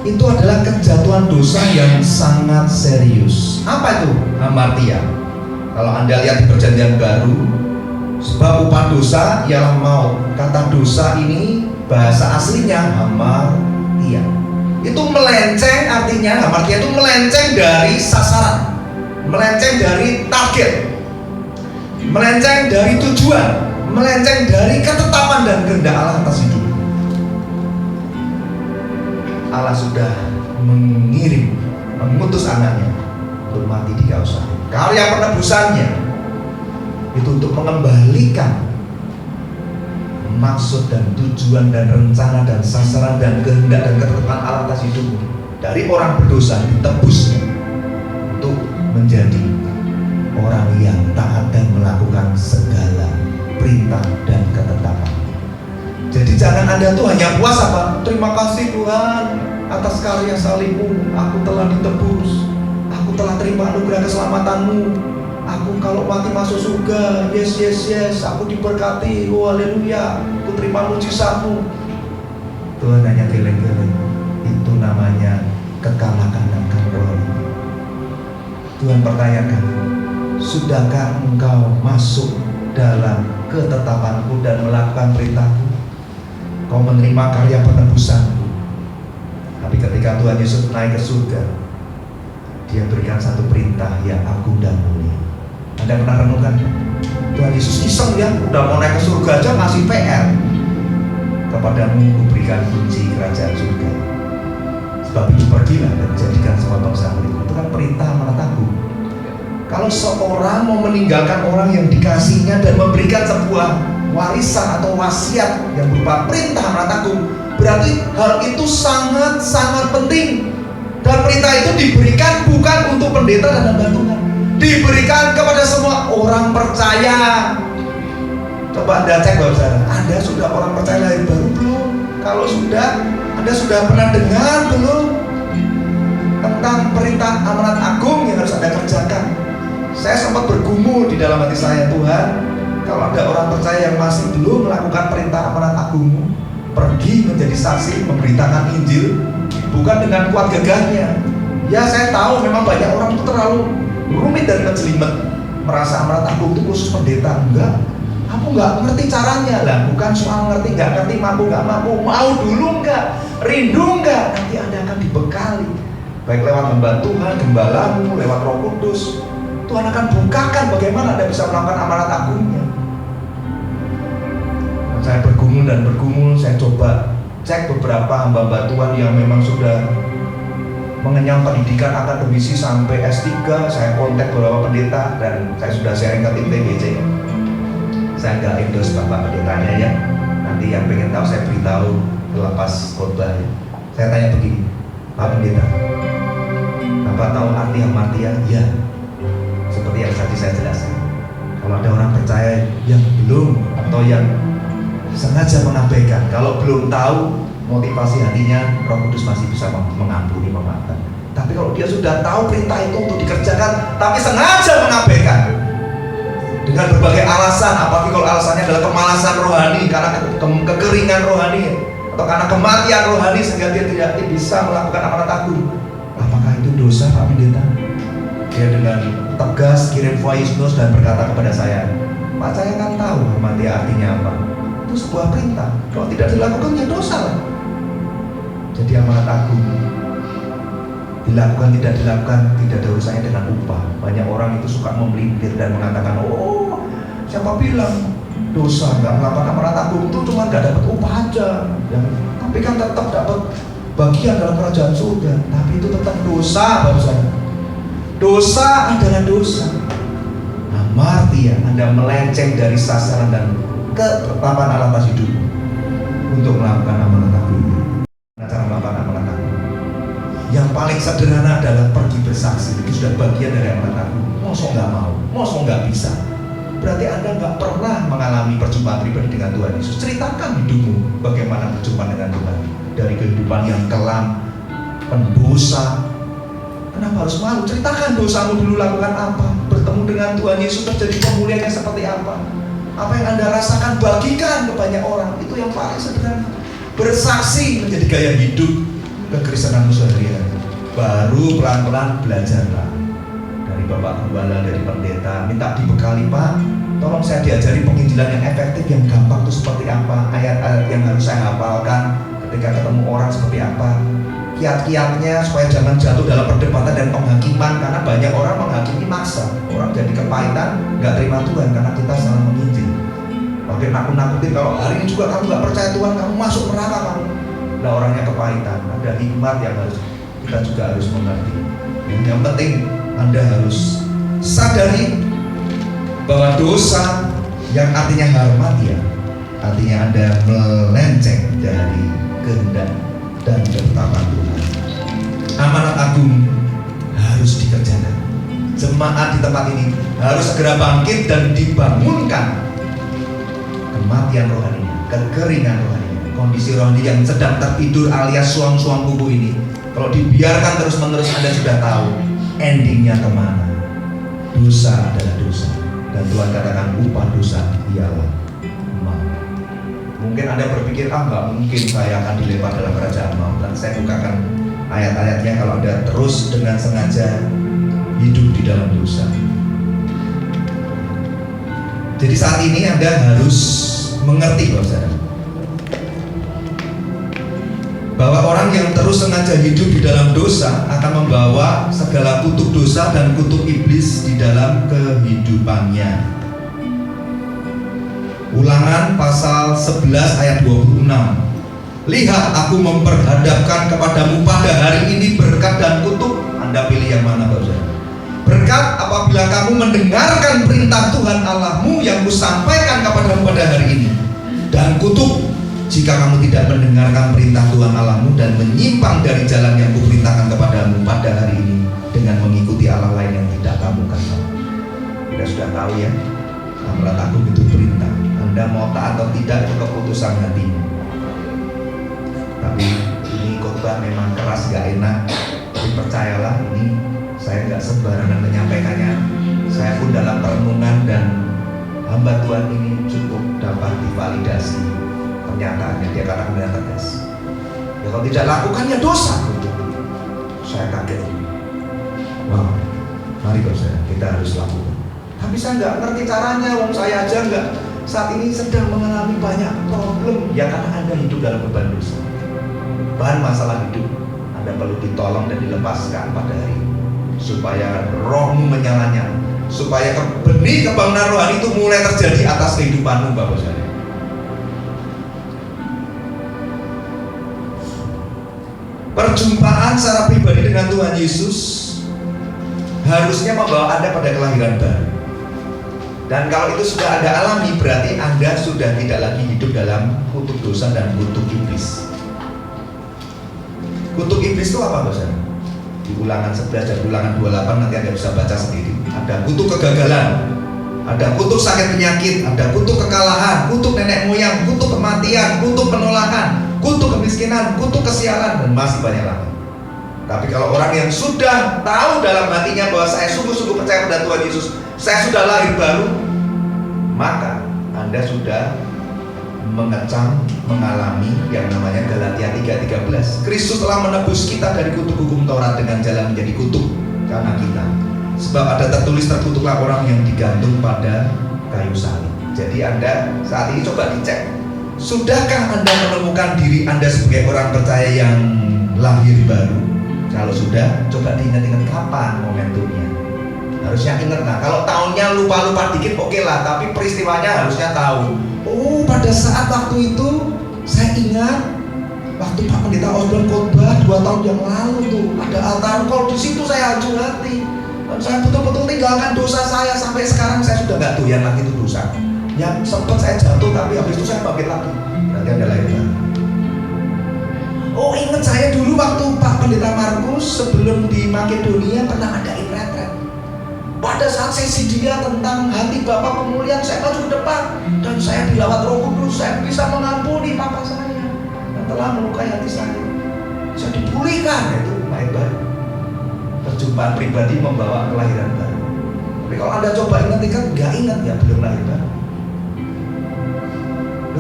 itu adalah kejatuhan dosa yang sangat serius. Apa itu hamartia? Kalau Anda lihat di Perjanjian Baru, sebab upah dosa ialah maut. Kata dosa ini bahasa aslinya hamartia. Itu melenceng, artinya hamartia itu melenceng dari sasaran, melenceng dari target, melenceng dari tujuan, melenceng dari ketetapan dan kehendak Allah atas hidup. Allah sudah mengutus anaknya untuk mati di kayu salib. Karya penebusannya itu untuk mengembalikan maksud dan tujuan dan rencana dan sasaran dan kehendak dan ketetapan Allah atas hidup. Dari orang berdosa ditebusnya untuk menjadi orang yang taat dan melakukan segala perintah dan ketetapan. Jadi jangan Anda tuh hanya puas apa? Terima kasih Tuhan atas karya salibmu, aku telah ditebus, aku telah terima anugerah keselamatanmu, aku kalau mati masuk surga, yes, aku diberkati, oh haleluya, aku terima mujizatmu. Tuhan hanya geleng-geleng. Itu namanya kekalahan rohani. Tuhan pertanyakan, sudahkah engkau masuk dalam ketetapanku dan melakukan perintahku? Kau menerima karya penebusanku. Tapi ketika Tuhan Yesus naik ke surga, Dia berikan satu perintah yang agung dan mulia. Anda pernah renungkan? Tuhan Yesus iseng ya, udah mau naik ke surga aja ngasih PR. Kepadamu kuberikan kunci kerajaan surga. Sebab itu pergilah dan jadikan semua bangsa murid. Itu kan perintah amanat agung. Kalau seorang mau meninggalkan orang yang dikasihnya dan memberikan sebuah warisan atau wasiat yang berupa perintah amanat agung, berarti hal itu sangat-sangat penting. Dan perintah itu diberikan bukan untuk pendeta dan hamba Tuhan, diberikan kepada semua orang percaya. Coba Anda cek Bapak Saudara, Anda sudah orang percaya lahir baru belum? Kalau sudah, Anda sudah pernah dengar belum tentang perintah amanat agung yang harus Anda kerjakan? Saya sempat bergumul di dalam hati saya, Tuhan, kalau ada orang percaya yang masih belum melakukan perintah amanat agung, pergi menjadi saksi, memberitakan Injil, bukan dengan kuat gagahnya. Ya, saya tahu memang banyak orang itu terlalu rumit dan kejelimet, merasa amanat agung itu khusus pendeta. Enggak, aku nggak ngerti caranya. Lah, bukan soal ngerti nggak ngerti, mampu nggak mampu, mau dulu nggak, rindu nggak, nanti Anda akan dibekali, baik lewat hamba Tuhan, gembalamu, lewat Roh Kudus. Tuhan akan bukakan bagaimana Anda bisa melakukan amanat agungnya. Saya bergumul dan bergumul, saya coba cek beberapa hamba-hamba Tuhan yang memang sudah mengenyam pendidikan akademisi sampai S3. Saya kontak beberapa pendeta dan saya sudah sharing ke tim TBC. Saya nggak endorse bapak pendetanya ya. Nanti yang pengen tahu saya beritahu lepas khotbah ya. Saya tanya begini, Pak Pendeta, Bapak tahu arti hamartia? Ya, seperti yang tadi saya jelaskan. Kalau ada orang percaya yang belum atau yang sengaja mengabaikan, kalau belum tahu motivasi hatinya, Roh Kudus masih bisa mengampuni, memaafkan. Tapi kalau dia sudah tahu perintah itu untuk dikerjakan, tapi sengaja mengabaikan dengan berbagai alasan, apalagi kalau alasannya adalah kemalasan rohani, karena kekeringan rohani, atau karena kematian rohani sehingga dia tidak bisa melakukan amanat agung, apakah itu dosa, Pak Pendeta? Dia dengan tegas kirim voice note dan berkata kepada saya, Pak, saya kan tahu hamartia artinya apa. Itu sebuah perintah. Kalau tidak dilakukan ya dosa lah. Jadi amanat agung dilakukan tidak dilakukan tidak ada urusannya dengan upah. Banyak orang itu suka memelintir dan mengatakan, oh siapa bilang dosa nggak melakukan amanat agung itu cuma nggak dapat upah aja, tapi kan tetap dapat bagian dalam kerajaan surga. Tapi itu tetap dosa, Bapak saya. Dosa adalah dosa. Hamartia, Anda melenceng dari sasaran dan ketetapan Allah atas hidup untuk melakukan amanat agung. Cara melakukan amanat agung yang paling sederhana adalah pergi bersaksi. Itu sudah bagian dari amanat agung. Mosok nggak mau, mosok nggak bisa, berarti Anda nggak pernah mengalami perjumpaan pribadi dengan Tuhan Yesus. Ceritakan hidupmu bagaimana berjumpa dengan Tuhan, dari kehidupan yang kelam, pendosa. Kenapa harus malu? Ceritakan dosamu dulu, lakukan apa, bertemu dengan Tuhan Yesus terjadi pemulihannya seperti apa yang Anda rasakan, bagikan ke banyak orang. Itu yang paling sederhana. Bersaksi menjadi gaya hidup kekristenanmu sehari-hari. Baru pelan-pelan belajarlah dari Bapak Gembala, dari pendeta, minta dibekali, Pak, tolong saya diajari penginjilan yang efektif, yang gampang itu seperti apa, ayat-ayat yang harus saya hafalkan ketika ketemu orang seperti apa, kiat-kiatnya supaya jangan jatuh dalam perdebatan dan penghakiman, karena banyak orang menghakimi maksa. Orang jadi kepahitan, nggak terima Tuhan karena kita salah menginjil. Pakai nakut-nakutin, kalau hari ini juga kamu nggak percaya Tuhan, kamu masuk neraka kamu. Nah, orangnya kepahitan. Ada hikmat yang kita juga harus mengerti. Yang penting Anda harus sadari bahwa dosa yang artinya hamartia, artinya Anda melenceng dari kehendak dan ketetapan Tuhan. Amanat agung harus dikerjakan. Jemaat di tempat ini harus segera bangkit dan dibangunkan kematian rohaninya, kekeringan rohaninya, kondisi rohani yang sedang tertidur alias suam-suam kuku ini. Kalau dibiarkan terus-menerus, Anda sudah tahu endingnya kemana. Dosa adalah dosa, dan Tuhan katakan upah dosa ialah maut. Mungkin Anda berpikir, nggak mungkin saya akan dilempar dalam kerajaan maut. Dan saya bukakan ayat-ayatnya. Kalau Anda terus dengan sengaja hidup di dalam dosa, jadi saat ini Anda harus mengerti, Bapak Saudara, bahwa orang yang terus sengaja hidup di dalam dosa akan membawa segala kutuk dosa dan kutuk iblis di dalam kehidupannya. Ulangan pasal 11 ayat 26. Lihat, aku memperhadapkan kepadamu pada hari ini berkat dan kutuk. Anda pilih yang mana, Bapak Saudara? berkat apabila kamu mendengarkan perintah Tuhan Allahmu yang kusampaikan kepadamu pada hari ini, dan kutuk jika kamu tidak mendengarkan perintah Tuhan Allahmu dan menyimpang dari jalan yang kuperintahkan kepadamu pada hari ini dengan mengikuti Allah lain yang tidak kamu kenal. Kita sudah tahu ya, Amrat Agung itu perintah. Anda mau taat atau tidak itu keputusan hatimu. Tapi ini khotbah memang keras, gak enak. Tapi percayalah, ini saya gak sembarangan menyampaikannya. Saya pun dalam perenungan dan hamba Tuhan ini cukup dapat divalidasi pernyataannya. Dia katakan dengan tegas, ya kalau tidak lakukan ya dosa. Saya kaget. Wow, mari saudara, kita harus lakukan. Tapi saya nggak ngerti caranya, wong saya aja nggak saat ini sedang mengalami banyak problem. Ya karena Anda hidup dalam beban dosa, bahan masalah hidup. Anda perlu ditolong dan dilepaskan pada hari ini, supaya rohmu menyala-nyala, supaya benih kebangunan rohani itu mulai terjadi atas kehidupanmu, Bapak Saudara. Perjumpaan secara pribadi dengan Tuhan Yesus harusnya membawa Anda pada kelahiran baru. Dan kalau itu sudah Anda alami, berarti Anda sudah tidak lagi hidup dalam kutuk dosa dan kutuk iblis. Kutuk iblis itu apa, Bapak? Di Ulangan 11 dan Ulangan 28 nanti Anda bisa baca sendiri. Ada kutuk kegagalan, ada kutuk sakit penyakit, ada kutuk kekalahan, kutuk nenek moyang, kutuk kematian, kutuk penolakan, kutuk kemiskinan, kutuk kesialan, dan masih banyak lagi. Tapi kalau orang yang sudah tahu dalam hatinya bahwa saya sungguh-sungguh percaya pada Tuhan Yesus, saya sudah lahir baru, maka Anda sudah mengecam, mengalami yang namanya Galatia 3:13. Kristus telah menebus kita dari kutuk hukum Taurat dengan jalan menjadi kutuk karena kita. Sebab ada tertulis, terkutuklah orang yang digantung pada kayu salib. Jadi Anda saat ini coba dicek, sudahkah Anda menemukan diri Anda sebagai orang percaya yang lahir baru? Kalau sudah, coba diingat-ingat kapan momentumnya. Harusnya ingat. Nah, kalau tahunnya lupa-lupa dikit oke lah, tapi peristiwanya harusnya tahu. Oh, pada saat waktu itu saya ingat waktu Pak Pendeta Osborn khotbah 2 tahun yang lalu tuh ada altar call di situ, saya hancur hati. Dan saya betul-betul tinggalkan dosa saya. Sampai sekarang saya sudah nggak doyan lagi itu dosa. Yang sempat saya jatuh, tapi habis itu saya bangkit lagi. Nanti ada lainnya. Oh, ingat saya dulu waktu Pak Pendeta Markus sebelum di Makedonia pernah ada retret. Pada saat sesi dia tentang hati Bapa pemulihan, saya maju ke depan dan saya dilawat Roh Kudus. Saya bisa mengampuni papa saya yang telah melukai hati saya. Saya dipulihkan. Itu lahir baru. Perjumpaan pribadi membawa kelahiran baru. Tapi kalau Anda coba ingat-ingat, nggak ingat ya belum lahir baru.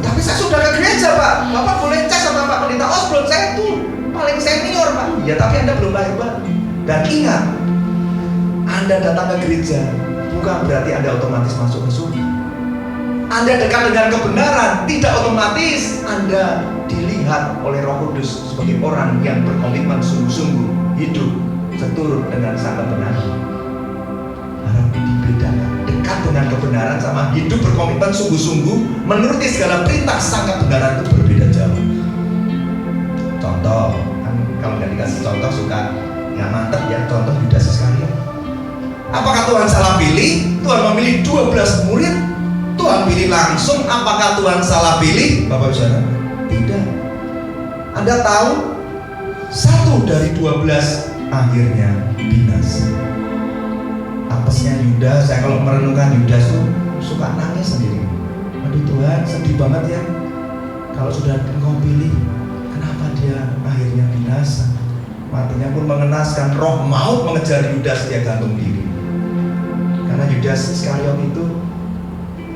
Tapi saya sudah ke gereja, Pak. Bapak boleh cek sama Pak Pendeta Osborn, saya tuh paling senior, Pak. Ya, tapi Anda belum lahir baru. Dan ingat, Anda datang ke gereja bukan berarti Anda otomatis masuk ke surga. Anda dekat dengan kebenaran, tidak otomatis Anda dilihat oleh Roh Kudus sebagai orang yang berkomitmen sungguh-sungguh hidup seturut dengan sang kebenaran. Harap dibedakan. Dekat dengan kebenaran sama hidup berkomitmen sungguh-sungguh menuruti segala perintah sang kebenaran itu berbeda jauh. Contoh, kan kalau nggak dikasih contoh suka nggak mantep ya. Contoh Yudas Iskariot. Apakah Tuhan salah pilih? Tuhan memilih 12 murid. Tuhan pilih langsung. Apakah Tuhan salah pilih? Bapak Saudara, tidak. Anda tahu, 1 dari 12 akhirnya binasa. Apesnya Yudas, saya kalau merenungkan Yudas tuh suka nangis sendiri. Aduh Tuhan, sedih banget ya. Kalau sudah Engkau pilih, kenapa dia akhirnya binasa? Matinya pun mengenaskan. Roh maut mengejar Yudas, dia gantung diri. Karena Yudas Iskariot itu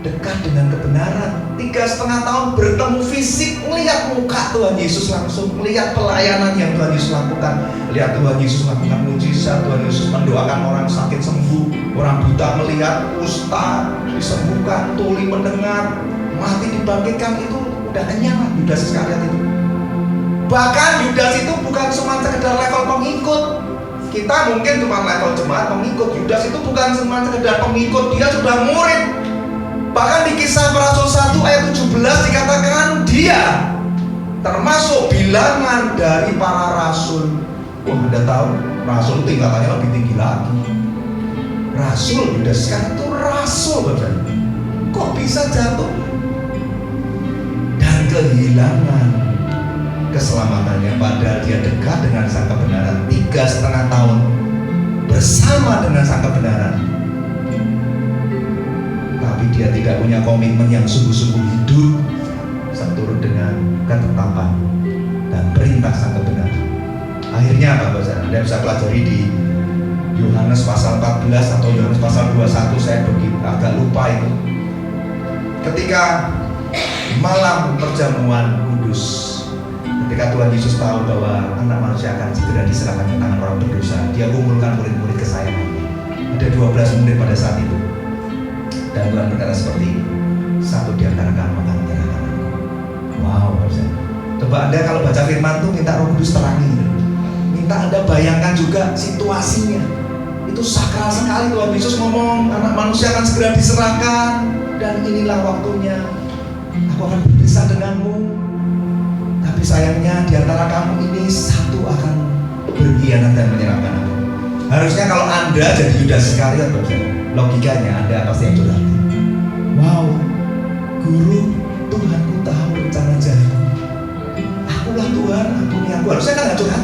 dekat dengan kebenaran. 3,5 tahun bertemu fisik, melihat muka Tuhan Yesus langsung, melihat pelayanan yang Tuhan Yesus lakukan, lihat Tuhan Yesus melakukan mujizat, Tuhan Yesus mendoakan orang sakit sembuh, orang buta melihat, kusta disembuhkan, tuli mendengar, mati dibangkitkan. Itu udah kenyang Yudas Iskariot itu. Bahkan Yudas itu bukan cuma sekedar level pengikut. Kita mungkin cuma level jemaat pengikut. Yudas itu bukan cuma sekedar pengikut, dia sudah murid. Bahkan di Kisah Para Rasul 1 ayat 17 dikatakan dia termasuk bilangan dari para rasul. Wah, Anda tahu, rasul tingkatannya lebih tinggi lagi. rasul. Yudas sekarang itu rasul, Bapak. Kok bisa jatuh dan kehilangan keselamatannya, padahal dia dekat dengan sang kebenaran 3,5 tahun bersama dengan sang kebenaran, tapi dia tidak punya komitmen yang sungguh-sungguh hidup seturut dengan ketetapan dan perintah sang kebenaran. Akhirnya apa, Bapak? Anda bisa pelajari di Yohanes pasal 14 atau Yohanes pasal 21, saya begitu agak lupa itu. Ketika malam perjamuan kudus, ketika Tuhan Yesus tahu bahwa anak manusia akan segera diserahkan ke tangan orang berdosa, dia kumpulkan murid-murid kesayangannya. Ada 12 murid pada saat itu. Dan Tuhan berkata seperti ini, satu di antara kamu akan menyerahkan aku. Wow, coba Anda kalau baca firman itu minta Roh Kudus terangi, minta Anda bayangkan juga situasinya. Itu sakral sekali. Tuhan Yesus ngomong anak manusia akan segera diserahkan, dan inilah waktunya aku akan berpisah denganmu. Tapi sayangnya di antara kamu ini satu akan berkhianat dan menyerahkan aku. Harusnya kalau Anda jadi Yudas Iskariot, logikanya Anda pasti yang curhat. Wow, guru, Tuhanku tahu rencana jahatku. Akulah Tuhan, ampuni aku. Harusnya kan gak curhat,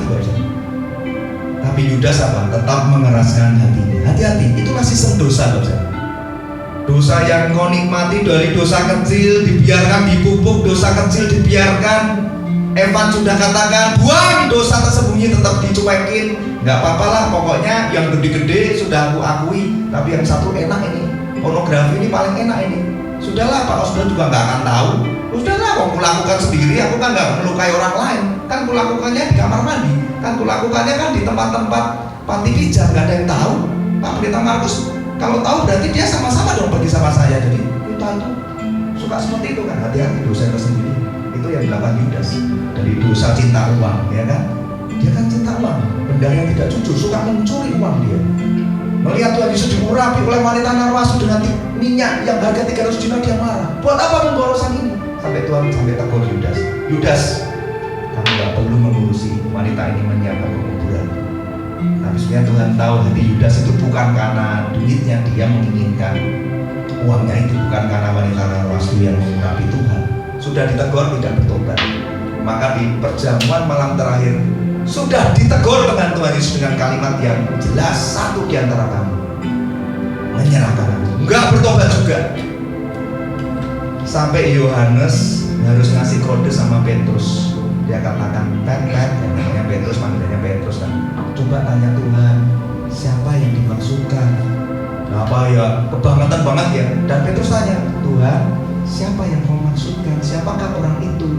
tapi Yudas apa? Tetap mengeraskan hatinya. Hati-hati, itulah sistem dosa, dosa yang kau nikmati dari dosa kecil dibiarkan dipupuk, dosa kecil dibiarkan. Evan sudah katakan, buang dosa tersembunyi tetap dicuekin. Gak apa-apa lah, pokoknya yang gede-gede sudah aku akui. Tapi yang satu enak ini, pornografi ini paling enak ini. Sudahlah, Pak Osdon juga gak akan tahu. Sudahlah, aku lakukan sendiri, aku kan gak melukai orang lain. Kan kulakukannya di kamar mandi, kan kulakukannya kan di tempat-tempat panti pijat, gak ada yang tahu. Pak Pendeta Markus, kalau tahu berarti dia sama-sama dong pergi sama saya. Jadi kita itu suka seperti itu kan, hati-hati dosa tersendiri. Itu yang dilakukan Yudas. Dari dosa cinta uang, ya kan? Dia kan cinta uang, benda yang tidak jujur, suka mencuri uang dia. Melihat Tuhan Yesus diurapi oleh wanita narwastu dengan minyak yang harga 300 dinar, dia marah. Buat apa pemborosan ini? Sampai Tuhan tegur Yudas. Yudas, kamu gak perlu mengurusi wanita ini menyiapkan kuburan. Tapi sebenarnya Tuhan tahu hati Yudas itu bukan karena duitnya dia menginginkan uangnya itu, bukan karena wanita narwastu yang mengurapi Tuhan. Sudah ditegur tidak bertobat. Maka di perjamuan malam terakhir sudah ditegur dengan Tuhan Yesus dengan kalimat yang jelas, satu di antara kamu menyerahkan aku. Enggak bertobat juga. Sampai Yohanes harus ngasih kode sama Petrus. Dia katakan, Pet, yang namanya Petrus, panggilannya Petrus kan. Coba tanya Tuhan, siapa yang dimaksudkan? Apa ya, kebangetan banget ya. Dan Petrus tanya, Tuhan, siapa yang kau maksudkan? Siapakah orang itu?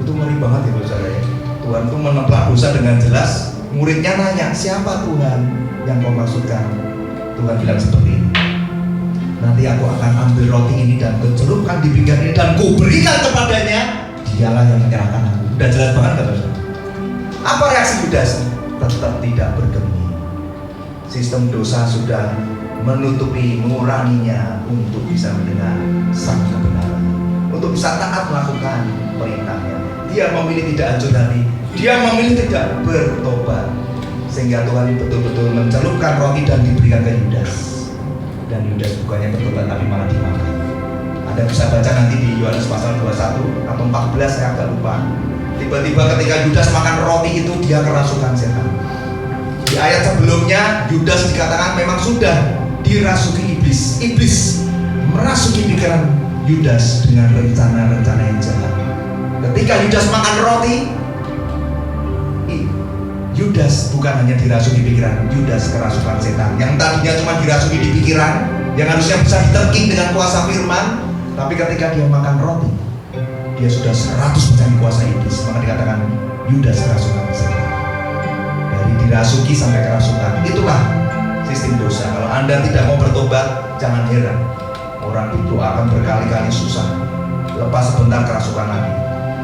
Itu ngeri banget ya, saudara ya. Tuhan itu menebak dosa dengan jelas. Muridnya nanya, siapa Tuhan yang kau maksudkan? Tuhan bilang seperti ini, nanti aku akan ambil roti ini dan kucelupkan di pinggan ini dan kuberikan kepadanya. Dialah yang menyerahkan aku. Udah jelas banget kan, saudara? Apa reaksi Yudas? Tetap tidak bergeming. Sistem dosa sudah menutupi, menguranginya untuk bisa mendengar sang kebenaran, untuk bisa taat melakukan perintahnya. Dia memilih tidak hancur hati, dia memilih tidak bertobat, sehingga Tuhan betul-betul mencelupkan roti dan diberikan ke Yudas. Dan Yudas bukannya bertobat tapi malah dimakan. Anda bisa baca nanti di Yohanes pasal 21 atau 14, saya agak lupa. Tiba-tiba ketika Yudas makan roti itu, dia kerasukan setan. Di ayat sebelumnya Yudas dikatakan memang sudah dirasuki iblis. Iblis merasuki pikiran Yudas dengan rencana-rencana yang jahat. Ketika Yudas makan roti, Yudas bukan hanya dirasuki pikiran, Yudas kerasukan setan. Yang tadinya cuma dirasuki di pikiran, yang harusnya bisa diterking dengan kuasa firman, tapi ketika dia makan roti, dia sudah 100% dikuasai iblis. Maka dikatakan Yudas kerasukan setan. Dari dirasuki sampai kerasukan, itulah sistem dosa. Kalau Anda tidak mau bertobat, jangan heran orang itu akan berkali-kali susah. Lepas sebentar kerasukan lagi,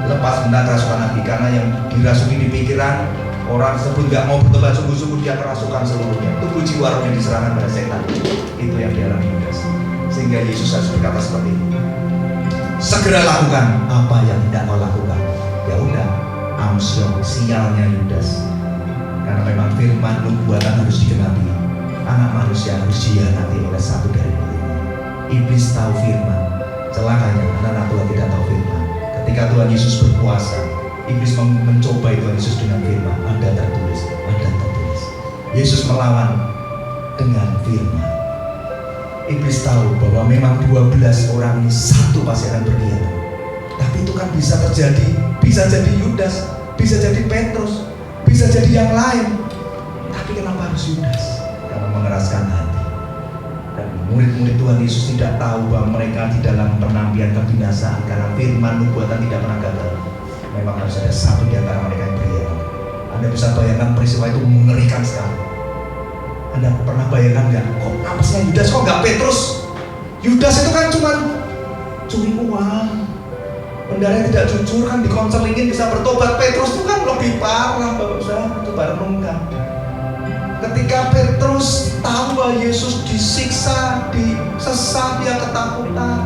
lepas sebentar kerasukan lagi, karena yang dirasuki di pikiran, orang tersebut gak mau bertobat sungguh-sungguh, dia kerasukan seluruhnya. Tubuh jiwa rohnya diserahkan pada setan. Itu yang dialami Yudas. Sehingga Yesus harus berkata seperti ini, segera lakukan apa yang tidak kau lakukan. Ya udah, amsyong, sialnya Yudas. Karena memang firman nubuatan harus digenapi. anak manusia harus dihianati oleh satu dari muridnya. Iblis tahu firman, celakanya anak-anak Tuhan tidak tahu firman. Ketika Tuhan Yesus berkuasa, iblis mencobai Tuhan Yesus dengan firman, ada tertulis, ada tertulis. Yesus melawan dengan firman. Iblis tahu bahwa memang 12 orang ini satu pasti akan berkhianat. Tapi itu kan bisa terjadi, bisa jadi Yudas, bisa jadi Petrus, bisa jadi yang lain. Tapi kenapa harus Yudas? Karena mengeraskan hati. Dan murid-murid Tuhan Yesus tidak tahu bahwa mereka di dalam penampian kebinasaan karena firman nubuatan tidak pernah gagal. Memang harus ada satu di antara mereka yang berkhianat. Anda bisa bayangkan peristiwa itu mengerikan sekali. Anda pernah bayangkan nggak? Kok apesnya Yudas, kok nggak Petrus? Yudas itu kan cuma curi uang. Bendara yang tidak jujur kan dikonselingin bisa bertobat. Petrus itu kan lebih parah, Bapak Saudara. Coba renungkan. Ketika Petrus tahu bahwa Yesus disiksa, disesat, dia ketakutan.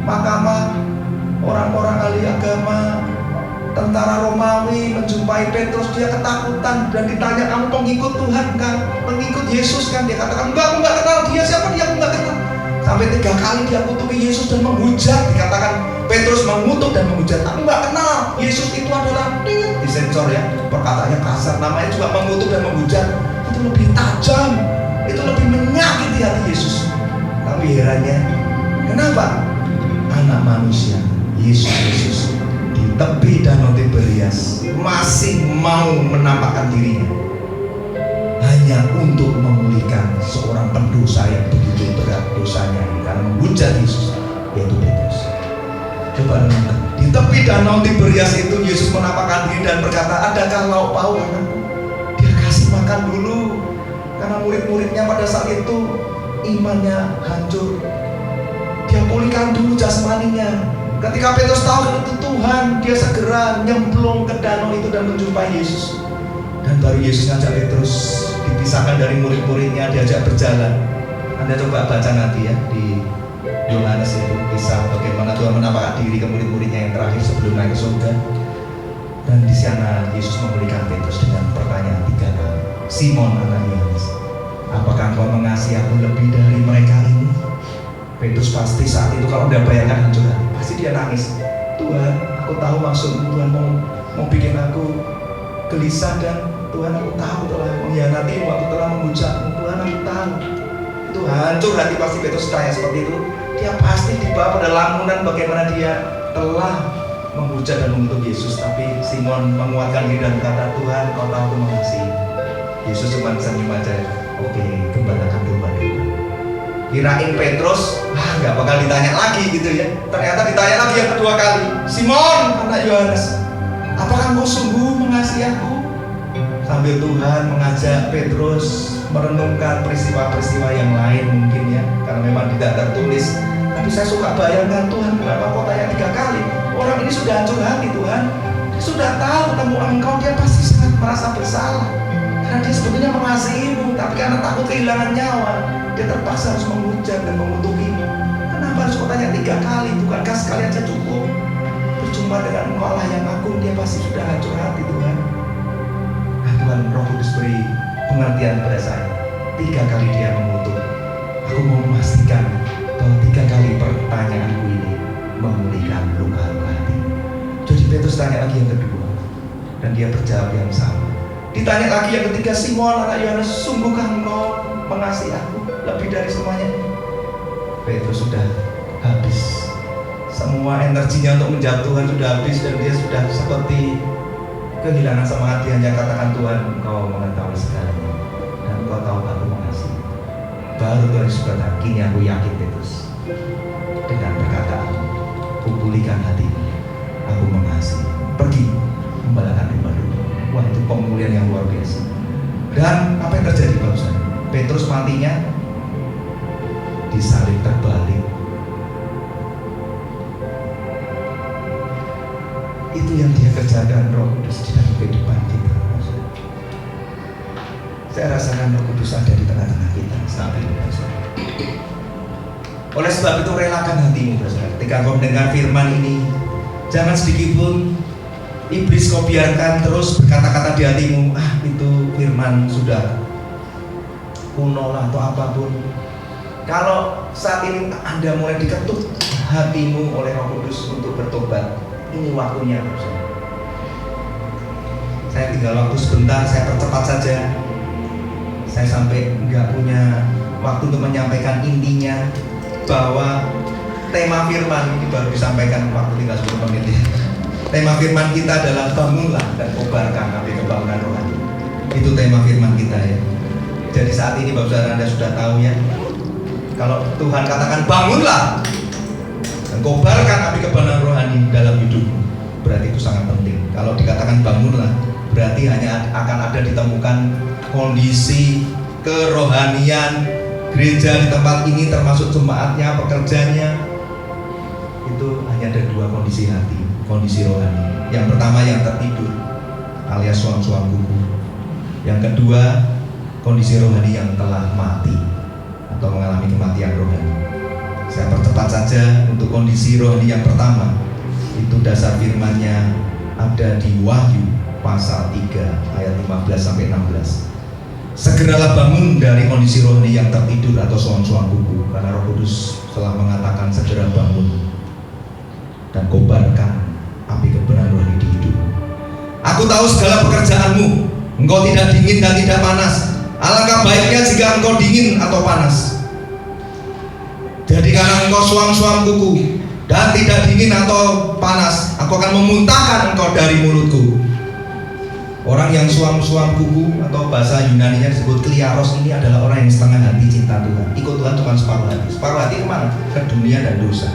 Mahkamah, orang-orang ahli agama, tentara Romawi menjumpai Petrus, dia ketakutan dan ditanya, kamu pengikut Tuhan kan? Pengikut Yesus kan? Dia katakan, enggak, aku enggak kenal dia, siapa dia, aku enggak kenal. Sampai 3 kali dia kutuki Yesus dan menghujat. Dikatakan Petrus mengutuk dan menghujat, aku enggak kenal, Yesus itu adalah disensor ya, perkataannya kasar, namanya juga mengutuk dan menghujat. Itu lebih tajam, itu lebih menyakiti hati Yesus. Tapi herannya, kenapa? Anak manusia, Yesus di tepi Danau Tiberias masih mau menampakkan dirinya hanya untuk memulihkan seorang pendosa yang begitu berat dosanya karena menghujat Yesus, yaitu Petrus. Coba renungkan, di tepi Danau Tiberias itu Yesus menampakkan diri dan berkata, adakah lauk pauk anakku? Dia kasih makan dulu, karena murid-muridnya pada saat itu imannya hancur. Dia pulihkan dulu jasmaninya. Ketika Petrus tahu itu Tuhan, dia segera nyemplung ke danau itu dan menjumpai Yesus. Dan baru Yesus ngajak Petrus dipisahkan dari murid-muridnya, diajak berjalan. Anda coba baca nanti ya di Yohanes itu kisah bagaimana Tuhan menampakkan diri ke murid-muridnya yang terakhir sebelum naik ke surga. Dan di sana Yesus memulihkan Petrus dengan pertanyaan 3 kali. Simon anak Yohanes, apakah kau mengasihi aku lebih dari mereka ini? Petrus pasti saat itu kalau udah bayangkan hancur hati, pasti dia nangis. Tuhan, aku tahu maksudmu, Tuhan mau bikin aku gelisah, dan Tuhan aku tahu telah mengkhianatimu, aku telah menghujatmu. Tuhan aku tahu. Itu hancur hati pasti Petrus tanya seperti itu. Dia pasti dibawa pada lamunan bagaimana dia telah menghujat dan mengutuk Yesus. Tapi Simon menguatkan diri dan berkata, Tuhan kau tahu aku mengasihi. Yesus cuma senyum aja. Oke, gembalakan domba-domba. Kirain Petrus nggak bakal ditanya lagi gitu ya. Ternyata ditanya lagi yang kedua kali. Simon anak Yohanes, apakah engkau sungguh mengasihi aku? Sambil Tuhan mengajak Petrus merenungkan peristiwa-peristiwa yang lain mungkin ya, karena memang tidak tertulis. Tapi saya suka bayangkan, Tuhan kenapa kau tanya 3 kali? Orang ini sudah hancur hati Tuhan. Dia sudah tahu tentang engkau, dia pasti sangat merasa bersalah. Karena dia sebetulnya mengasihimu, tapi karena takut kehilangan nyawa, dia terpaksa harus menghujat dan mengutukimu. Kenapa harus kau tanya 3 kali? Bukankah sekali aja cukup? Berjumpa dengan engkau Allah yang agung, dia pasti sudah hancur hati Tuhan. Nah, Tuhan Roh Kudus beri pengertian pada saya. 3 kali dia mengutuk. Aku mau memastikan bahwa 3 kali pertanyaanku ini memulihkan luka-luka hati. Jadi Petrus tanya lagi yang kedua, dan dia berjawab yang sama. Ditanya lagi yang ketiga, Simon anak Yohanes, sungguhkah engkau mengasihi aku lebih dari semuanya? Petrus sudah habis, semua energinya untuk menjawab Tuhan sudah habis, dan dia sudah seperti kehilangan semangat. Dia hanya katakan, Tuhan engkau mengetahui segalanya dan engkau tahu aku mengasihi. Baru Tuhan berkata, kini aku yakin Petrus, dengan perkataan, pulihkan hatimu, aku mengasihi. Pergi gembalakan domba-domba. Wah, itu pemulihan yang luar biasa. Dan apa yang terjadi barusan? Petrus matinya disalib terbalik. Itu yang dia kerjakan Roh Kudus di dalam kehidupan kita. Saya rasakan Roh Kudus ada di tengah-tengah kita saat ini. Oleh sebab itu relakan hatimu, ketika kau mendengar firman ini, jangan sedikit pun iblis kau biarkan terus berkata-kata di hatimu, itu firman sudah kuno lah atau apapun. Kalau saat ini Anda mulai diketuk hatimu oleh Roh Kudus untuk bertobat, ini waktunya. Saya tinggal waktu sebentar, saya percepat saja. Saya sampai nggak punya waktu untuk menyampaikan intinya, bahwa tema firman ini baru disampaikan waktu tinggal 10 menit ya. Tema firman kita adalah bangunlah dan kobarkan api kebangunan rohani. Itu tema firman kita ya. Jadi saat ini Bapak Saudara Anda sudah tahu ya, kalau Tuhan katakan bangunlah dan kobarkan api kebangunan rohani dalam hidupmu, berarti itu sangat penting. Kalau dikatakan bangunlah, berarti hanya akan ada ditemukan kondisi kerohanian gereja di tempat ini, termasuk jemaatnya, pekerjanya. Itu hanya ada 2 kondisi hati, kondisi rohani. Yang pertama yang tertidur alias suam-suam kuku. Yang kedua kondisi rohani yang telah mati atau mengalami kematian rohani. Saya percepat saja. Untuk kondisi rohani yang pertama, itu dasar firman-Nya ada di Wahyu pasal 3 ayat 15 sampai 16. Segeralah bangun dari kondisi rohani yang tertidur atau suam-suam kuku, karena Roh Kudus telah mengatakan segera bangun dan kobarkan api kebenaran rohani di hidup. Aku tahu segala pekerjaanmu, engkau tidak dingin dan tidak panas. Alangkah baiknya jika engkau dingin atau panas. Jadi karena engkau suam-suam kuku dan tidak dingin atau panas, aku akan memuntahkan engkau dari mulutku. Orang yang suam-suam kuku atau bahasa Yunani-nya disebut kliaros ini adalah orang yang setengah hati cinta Tuhan. Ikut Tuhan cuma separuh hati. Separuh hati kemana? Ke dunia dan dosa.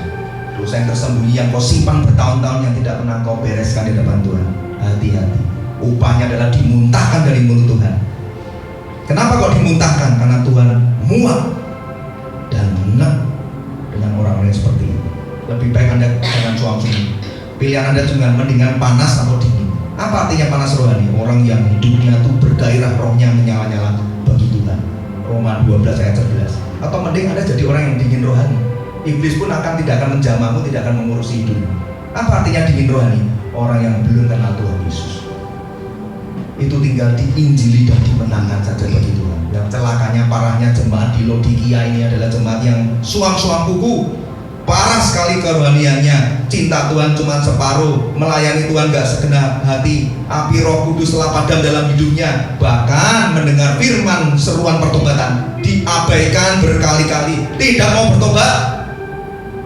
Dosa yang tersembunyi yang kau simpan bertahun-tahun, yang tidak pernah kau bereskan di depan Tuhan. Hati-hati. Upahnya adalah dimuntahkan dari mulut Tuhan. Kenapa kok dimuntahkan? Karena Tuhan muak dan enak dengan orang-orang seperti ini. Lebih baik Anda jangan suam-suam. Pilihan Anda cuma mendingan panas atau dingin. Apa artinya panas rohani? Orang yang hidupnya tuh bergairah, rohnya menyala-nyala bagi Tuhan. Roma 12 ayat 11. Atau mending Anda jadi orang yang dingin rohani. Iblis pun tidak akan menjamahmu, tidak akan mengurusi hidupmu. Apa artinya dingin rohani? Orang yang belum kenal Tuhan Yesus. Itu tinggal diinjili dan dimenangkan saja bagi Tuhan. Yang celakanya, parahnya jemaat di Laodikia ini adalah jemaat yang suam-suam kuku. Parah sekali kerohaniannya. Cinta Tuhan cuma separuh, melayani Tuhan gak segenap hati. Api Roh Kudus telah padam dalam hidupnya. Bahkan mendengar firman seruan pertobatan diabaikan berkali-kali, tidak mau bertobat.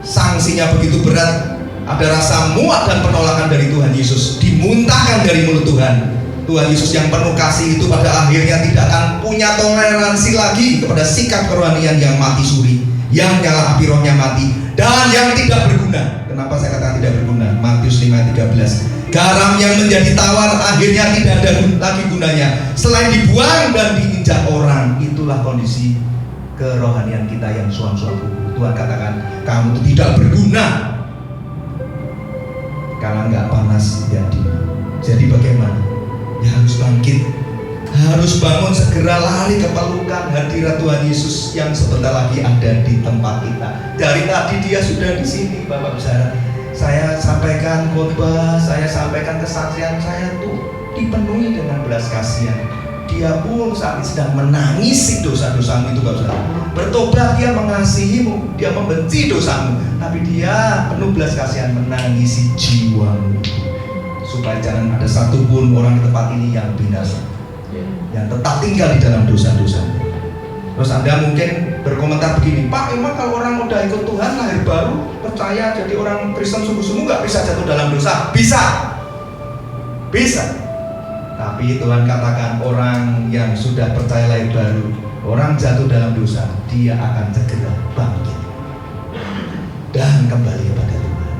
Sanksinya begitu berat. Ada rasa muak dan penolakan dari Tuhan Yesus, dimuntahkan dari mulut Tuhan. Tuhan Yesus yang penuh kasih itu pada akhirnya tidak akan punya toleransi lagi kepada sikap kerohanian yang mati suri, yang nyala api rohnya mati, dan yang tidak berguna. Kenapa saya katakan tidak berguna? Matius 5:13. Garam yang menjadi tawar akhirnya tidak ada lagi gunanya selain dibuang dan diinjak orang. Itulah kondisi kerohanian kita yang suam-suam kuku. Tuhan katakan kamu itu tidak berguna karena nggak panas jadi. Jadi bagaimana? Ya harus bangkit, harus bangun, segera lari ke pelukan hadirat Tuhan Yesus yang sebentar lagi ada di tempat kita. Dari tadi dia sudah di sini, Bapak Saudara. Saya sampaikan khotbah, saya sampaikan kesaksian saya tuh dipenuhi dengan belas kasihan. Dia pun saat ini sedang menangisi dosa-dosamu itu, Bapak Saudara. Bertobat, dia mengasihimu, dia membenci dosamu, tapi dia penuh belas kasihan menangisi jiwamu, supaya jangan ada satupun orang di tempat ini yang binasa, yang tetap tinggal di dalam dosa-dosa. Terus Anda mungkin berkomentar begini, Pak, emang kalau orang udah ikut Tuhan, lahir baru, percaya jadi orang Kristen sungguh-sungguh, nggak bisa jatuh dalam dosa? Bisa, bisa. Tapi Tuhan katakan orang yang sudah percaya lahir baru, orang jatuh dalam dosa, dia akan segera bangkit dan kembali kepada Tuhan.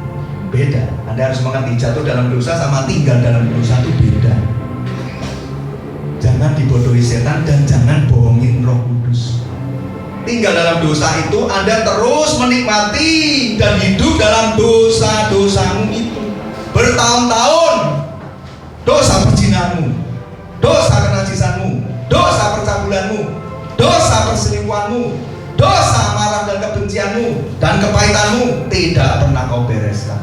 Beda. Anda harus mengerti, jatuh dalam dosa sama tinggal dalam dosa itu beda. Jangan dibodohi setan dan jangan bohongin Roh Kudus. Tinggal dalam dosa itu Anda terus menikmati dan hidup dalam dosa-dosamu itu bertahun-tahun. Dosa perzinahanmu, dosa kenajisanmu, dosa percabulanmu, dosa perselingkuhanmu, dosa marah dan kebencianmu dan kepahitanmu tidak pernah kau bereskan.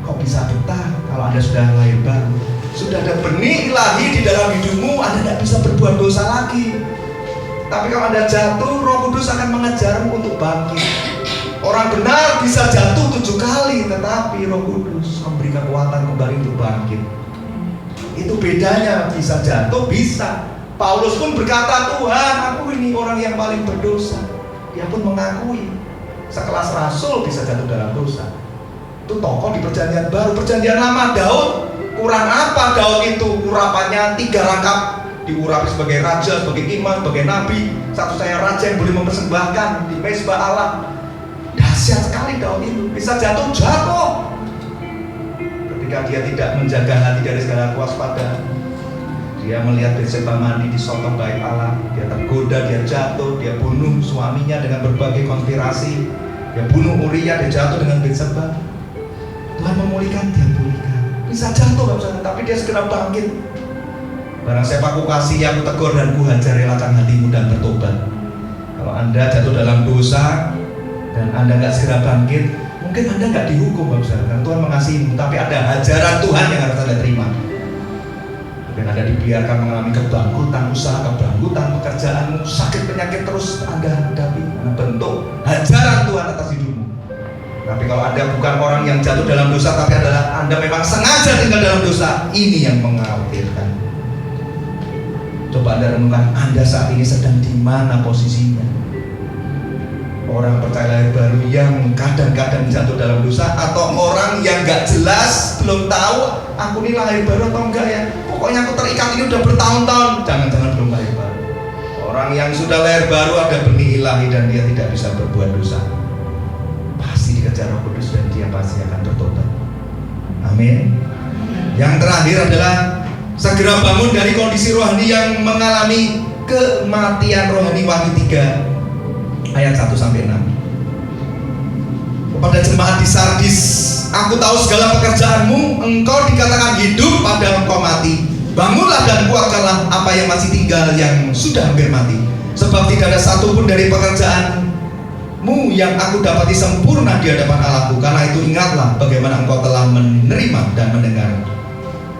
Kok bisa betah kalau Anda sudah lahir baru? Sudah ada benih ilahi di dalam hidupmu, Anda tidak bisa berbuat dosa lagi. Tapi kalau Anda jatuh, Roh Kudus akan mengejarmu untuk bangkit. Orang benar bisa jatuh 7 kali, tetapi Roh Kudus memberi kekuatan kembali untuk bangkit. Itu bedanya, bisa jatuh, bisa. Paulus pun berkata, Tuhan, aku ini orang yang paling berdosa. Dia pun mengakui, sekelas rasul bisa jatuh dalam dosa. Itu tokoh di perjanjian baru. Perjanjian lama, Daud, kurang apa Daud itu? Urapannya 3 rangkap. Diurapi sebagai raja, sebagai imam, sebagai nabi. Satu-satunya raja yang boleh mempersembahkan di mezbah Allah. Dahsyat sekali Daud itu, bisa jatuh ketika dia tidak menjaga hati dari segala kewaspadaan. Dia melihat Batseba mandi di Sodom bait Allah, dia tergoda, dia jatuh, dia bunuh suaminya dengan berbagai konspirasi, dia bunuh Uria, dia jatuh dengan Batseba. Tuhan memulihkan, dia pulihkan. Bisa jatuh tapi dia segera bangkit. Barang siapa aku kasih, aku tegur dan ku hajar, relakan hatimu dan bertobat. Kalau Anda jatuh dalam dosa dan Anda nggak segera bangkit, mungkin Anda nggak dihukum, Bapak Saudara, karena Tuhan mengasihimu, tapi ada hajaran Tuhan yang harus Anda terima. Mungkin Anda dibiarkan mengalami kebangkrutan usaha, kebangkrutan pekerjaanmu, sakit penyakit terus Anda hadapi, bentuk hajaran Tuhan atas hidupmu. Tapi kalau Anda bukan orang yang jatuh dalam dosa, tapi adalah Anda memang sengaja tinggal dalam dosa, ini yang mengkhawatirkan. Coba Anda renungkan, Anda saat ini sedang di mana posisinya? Orang percaya lahir baru yang kadang-kadang jatuh dalam dosa, atau orang yang gak jelas, belum tahu aku ini lahir baru atau enggak ya? Pokoknya aku terikat ini udah bertahun-tahun. Jangan-jangan belum lahir baru. Orang yang sudah lahir baru ada benih ilahi dan dia tidak bisa berbuat dosa. Pasti dikejar Roh Kudus dan dia pasti akan bertobat. Amin. Yang terakhir adalah segera bangun dari kondisi rohani yang mengalami kematian rohani. Wahyu 3 ayat 1-6. Kepada jemaat di Sardis, aku tahu segala pekerjaanmu, engkau dikatakan hidup padahal engkau mati. Bangunlah dan kuatkanlah apa yang masih tinggal yang sudah hampir mati. Sebab tidak ada satupun dari pekerjaanmu yang aku dapati sempurna di hadapan Allahku. Karena itu ingatlah bagaimana engkau telah menerima dan mendengar.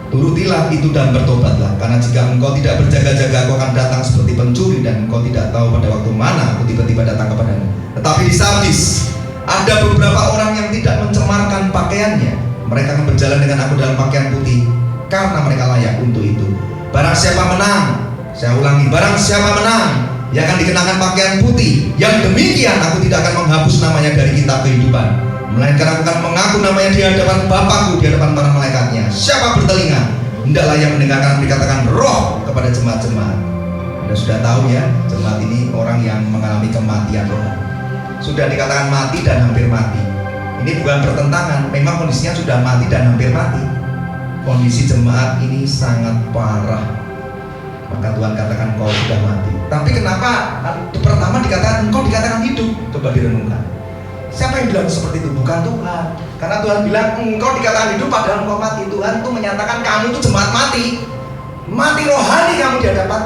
Turutilah itu dan bertobatlah, karena jika engkau tidak berjaga-jaga, aku akan datang seperti pencuri dan engkau tidak tahu pada waktu mana aku tiba-tiba datang kepadamu. Tetapi di Sardis ada beberapa orang yang tidak mencemarkan pakaiannya. Mereka akan berjalan dengan aku dalam pakaian putih, karena mereka layak untuk itu. Barang siapa menang, saya ulangi, barang siapa menang, ia akan dikenakan pakaian putih. Yang demikian aku tidak akan menghapus namanya dari kitab kehidupan, melainkan aku akan mengaku namanya di hadapan Bapakku, di hadapan para malaikatnya. Siapa bertelinga, hendaklah ia mendengarkan dikatakan roh kepada jemaat-jemaat. Anda sudah tahu ya, jemaat ini orang yang mengalami kematian rohani. Sudah dikatakan mati dan hampir mati. Ini bukan pertentangan, memang kondisinya sudah mati dan hampir mati. Kondisi jemaat ini sangat parah. Maka Tuhan katakan kau sudah mati. Tapi kenapa pertama dikatakan engkau dikatakan hidup? Coba direnungkan. Siapa yang bilang seperti itu? Bukan Tuhan. Karena Tuhan bilang engkau dikatakan hidup padahal engkau mati. Tuhan itu menyatakan kamu itu jemaat mati. Mati rohani kamu di hadapan.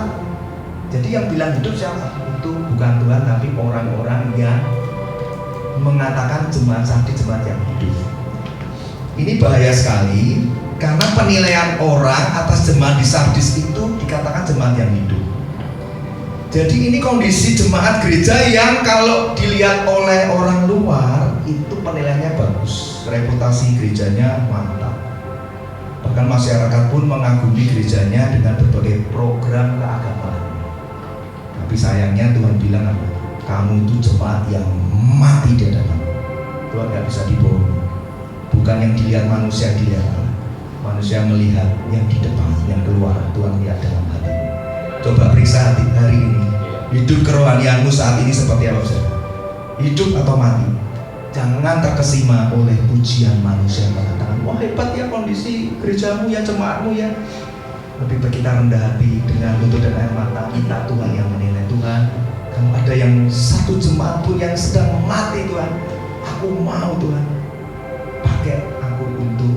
Jadi yang bilang hidup siapa? Itu bukan Tuhan, tapi orang-orang yang mengatakan jemaat Sardis jemaat yang hidup. Ini bahaya sekali, karena penilaian orang atas jemaat di Sardis itu dikatakan jemaat yang hidup. Jadi ini kondisi jemaat gereja yang kalau dilihat oleh orang luar itu penilaiannya bagus, reputasi gerejanya mantap. Bahkan masyarakat pun mengagumi gerejanya dengan berbagai program keagamaan. Tapi sayangnya Tuhan bilang apa? Kamu itu jemaat yang mati di hadapan. Tuhan nggak bisa dibohongi. Bukan yang dilihat manusia, dilihat Allah. Manusia melihat yang di depan, yang keluar. Tuhan lihat dalam hati. Coba periksa hati hari ini. Hidup kerohanianmu saat ini seperti apa saudara? Hidup atau mati? Jangan terkesima oleh pujian manusia yang mengatakan, wah hebat ya kondisi gerejamu ya, jemaatmu ya. Lebih baik kita rendah hati dengan lutut dan air mata. Kita Tuhan yang menilai. Tuhan, kalau ada yang satu jemaat pun yang sedang mati Tuhan, aku mau Tuhan pakai aku untuk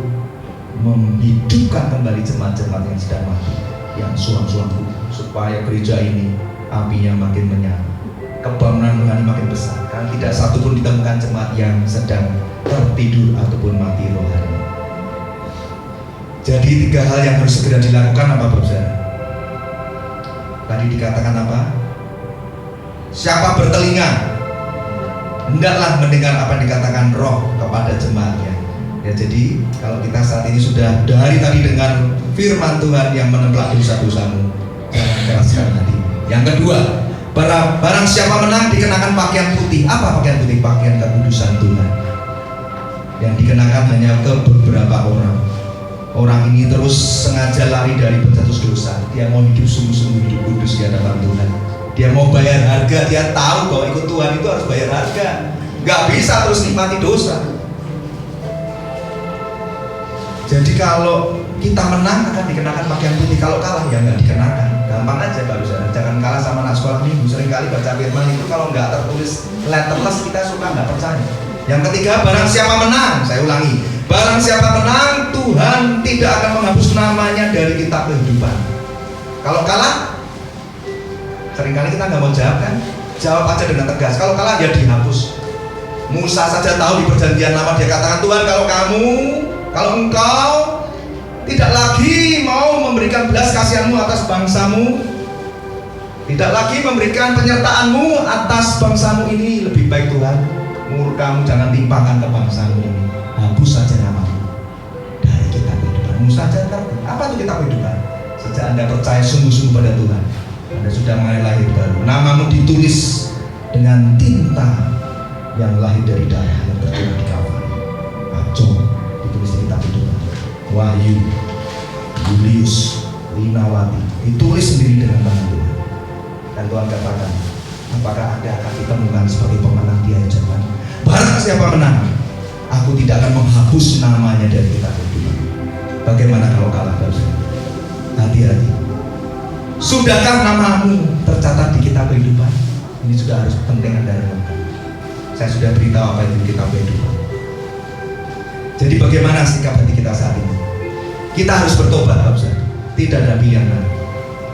menghidupkan kembali jemaat-jemaat yang sedang mati, yang suam-suamku, supaya gereja ini apinya makin menyala, kebangunan rohani makin besar. Karena tidak satu pun ditemukan jemaat yang sedang tertidur ataupun mati rohani. Jadi 3 hal yang harus segera dilakukan apa Bapak Saudara? Tadi dikatakan apa? Siapa bertelinga, hendaklah mendengar apa yang dikatakan Roh kepada jemaatnya. Ya, jadi kalau kita saat ini sudah dari tadi dengar firman Tuhan yang menemplak dosa-dosamu, jangan keraskan hati. Yang kedua, barang siapa menang dikenakan pakaian putih. Apa pakaian putih? Pakaian kekudusan Tuhan yang dikenakan hanya ke beberapa orang. Orang ini terus sengaja lari dari berstatus dosa. Dia mau hidup sungguh-sungguh, hidup kudus di hadapan Tuhan. Dia mau bayar harga. Dia tahu bahwa ikut Tuhan itu harus bayar harga. Gak bisa terus nikmati dosa. Jadi kalau kita menang akan dikenakan pakaian putih. Kalau kalah ya nggak dikenakan. Gampang aja Bapak Saudara. Jangan kalah sama anak sekolah minggu. Sering kali baca firman itu kalau nggak tertulis letterless kita suka nggak percaya. Yang ketiga, barang siapa menang, saya ulangi, barang siapa menang, Tuhan tidak akan menghapus namanya dari kitab kehidupan. Kalau kalah, seringkali kita nggak mau jawab kan? Jawab aja dengan tegas. Kalau kalah ya dihapus. Musa saja tahu di perjanjian lama dia katakan, Tuhan kalau engkau tidak lagi mau memberikan belas kasihanmu atas bangsamu, tidak lagi memberikan penyertaanmu atas bangsamu ini, lebih baik Tuhan, murkamu jangan timpakan ke bangsamu ini, hapus saja namamu dari kitab kehidupan. Musa saja ngerti apa itu kitab kehidupan. Sejak Anda percaya sungguh-sungguh pada Tuhan, Anda sudah mulai lahir baru. Namamu ditulis dengan tinta yang lahir dari darah yang tercurah di Kalvari. Acung ditulis di kitab kehidupan. Wahyu, Julius, Linawati ditulis sendiri dengan tangan Tuhan. Dan Tuhan katakan, apakah Anda akan ditemukan sebagai pemenang di akhir zaman? Barang siapa menang, aku tidak akan menghapus namanya dari kitab kehidupan. Bagaimana kalau kalah? Hati-hati. Sudahkah namamu tercatat di kitab kehidupan? Ini sudah harus penting Anda renungkan. Saya sudah beritahu apa itu kitab kehidupan. Jadi bagaimana sikap hati kita saat ini? Kita harus bertobat, tidak ada pilihan lain.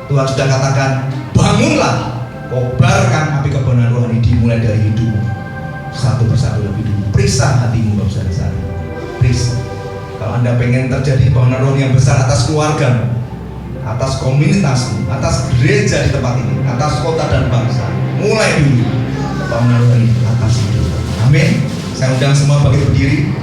Tuhan sudah katakan, bangunlah, kobarkan api kebenaran rohani dimulai dari hidupmu. Satu persatu lebih dulu. Periksa hatimu Bapak saat ini. Periksa. Kalau Anda pengen terjadi kebenaran rohani yang besar atas keluarga, atas komunitasmu, atas gereja di tempat ini, atas kota dan bangsa, mulai dulu kebenaran rohani atas hidup. Amin. Saya undang semua bangkit berdiri.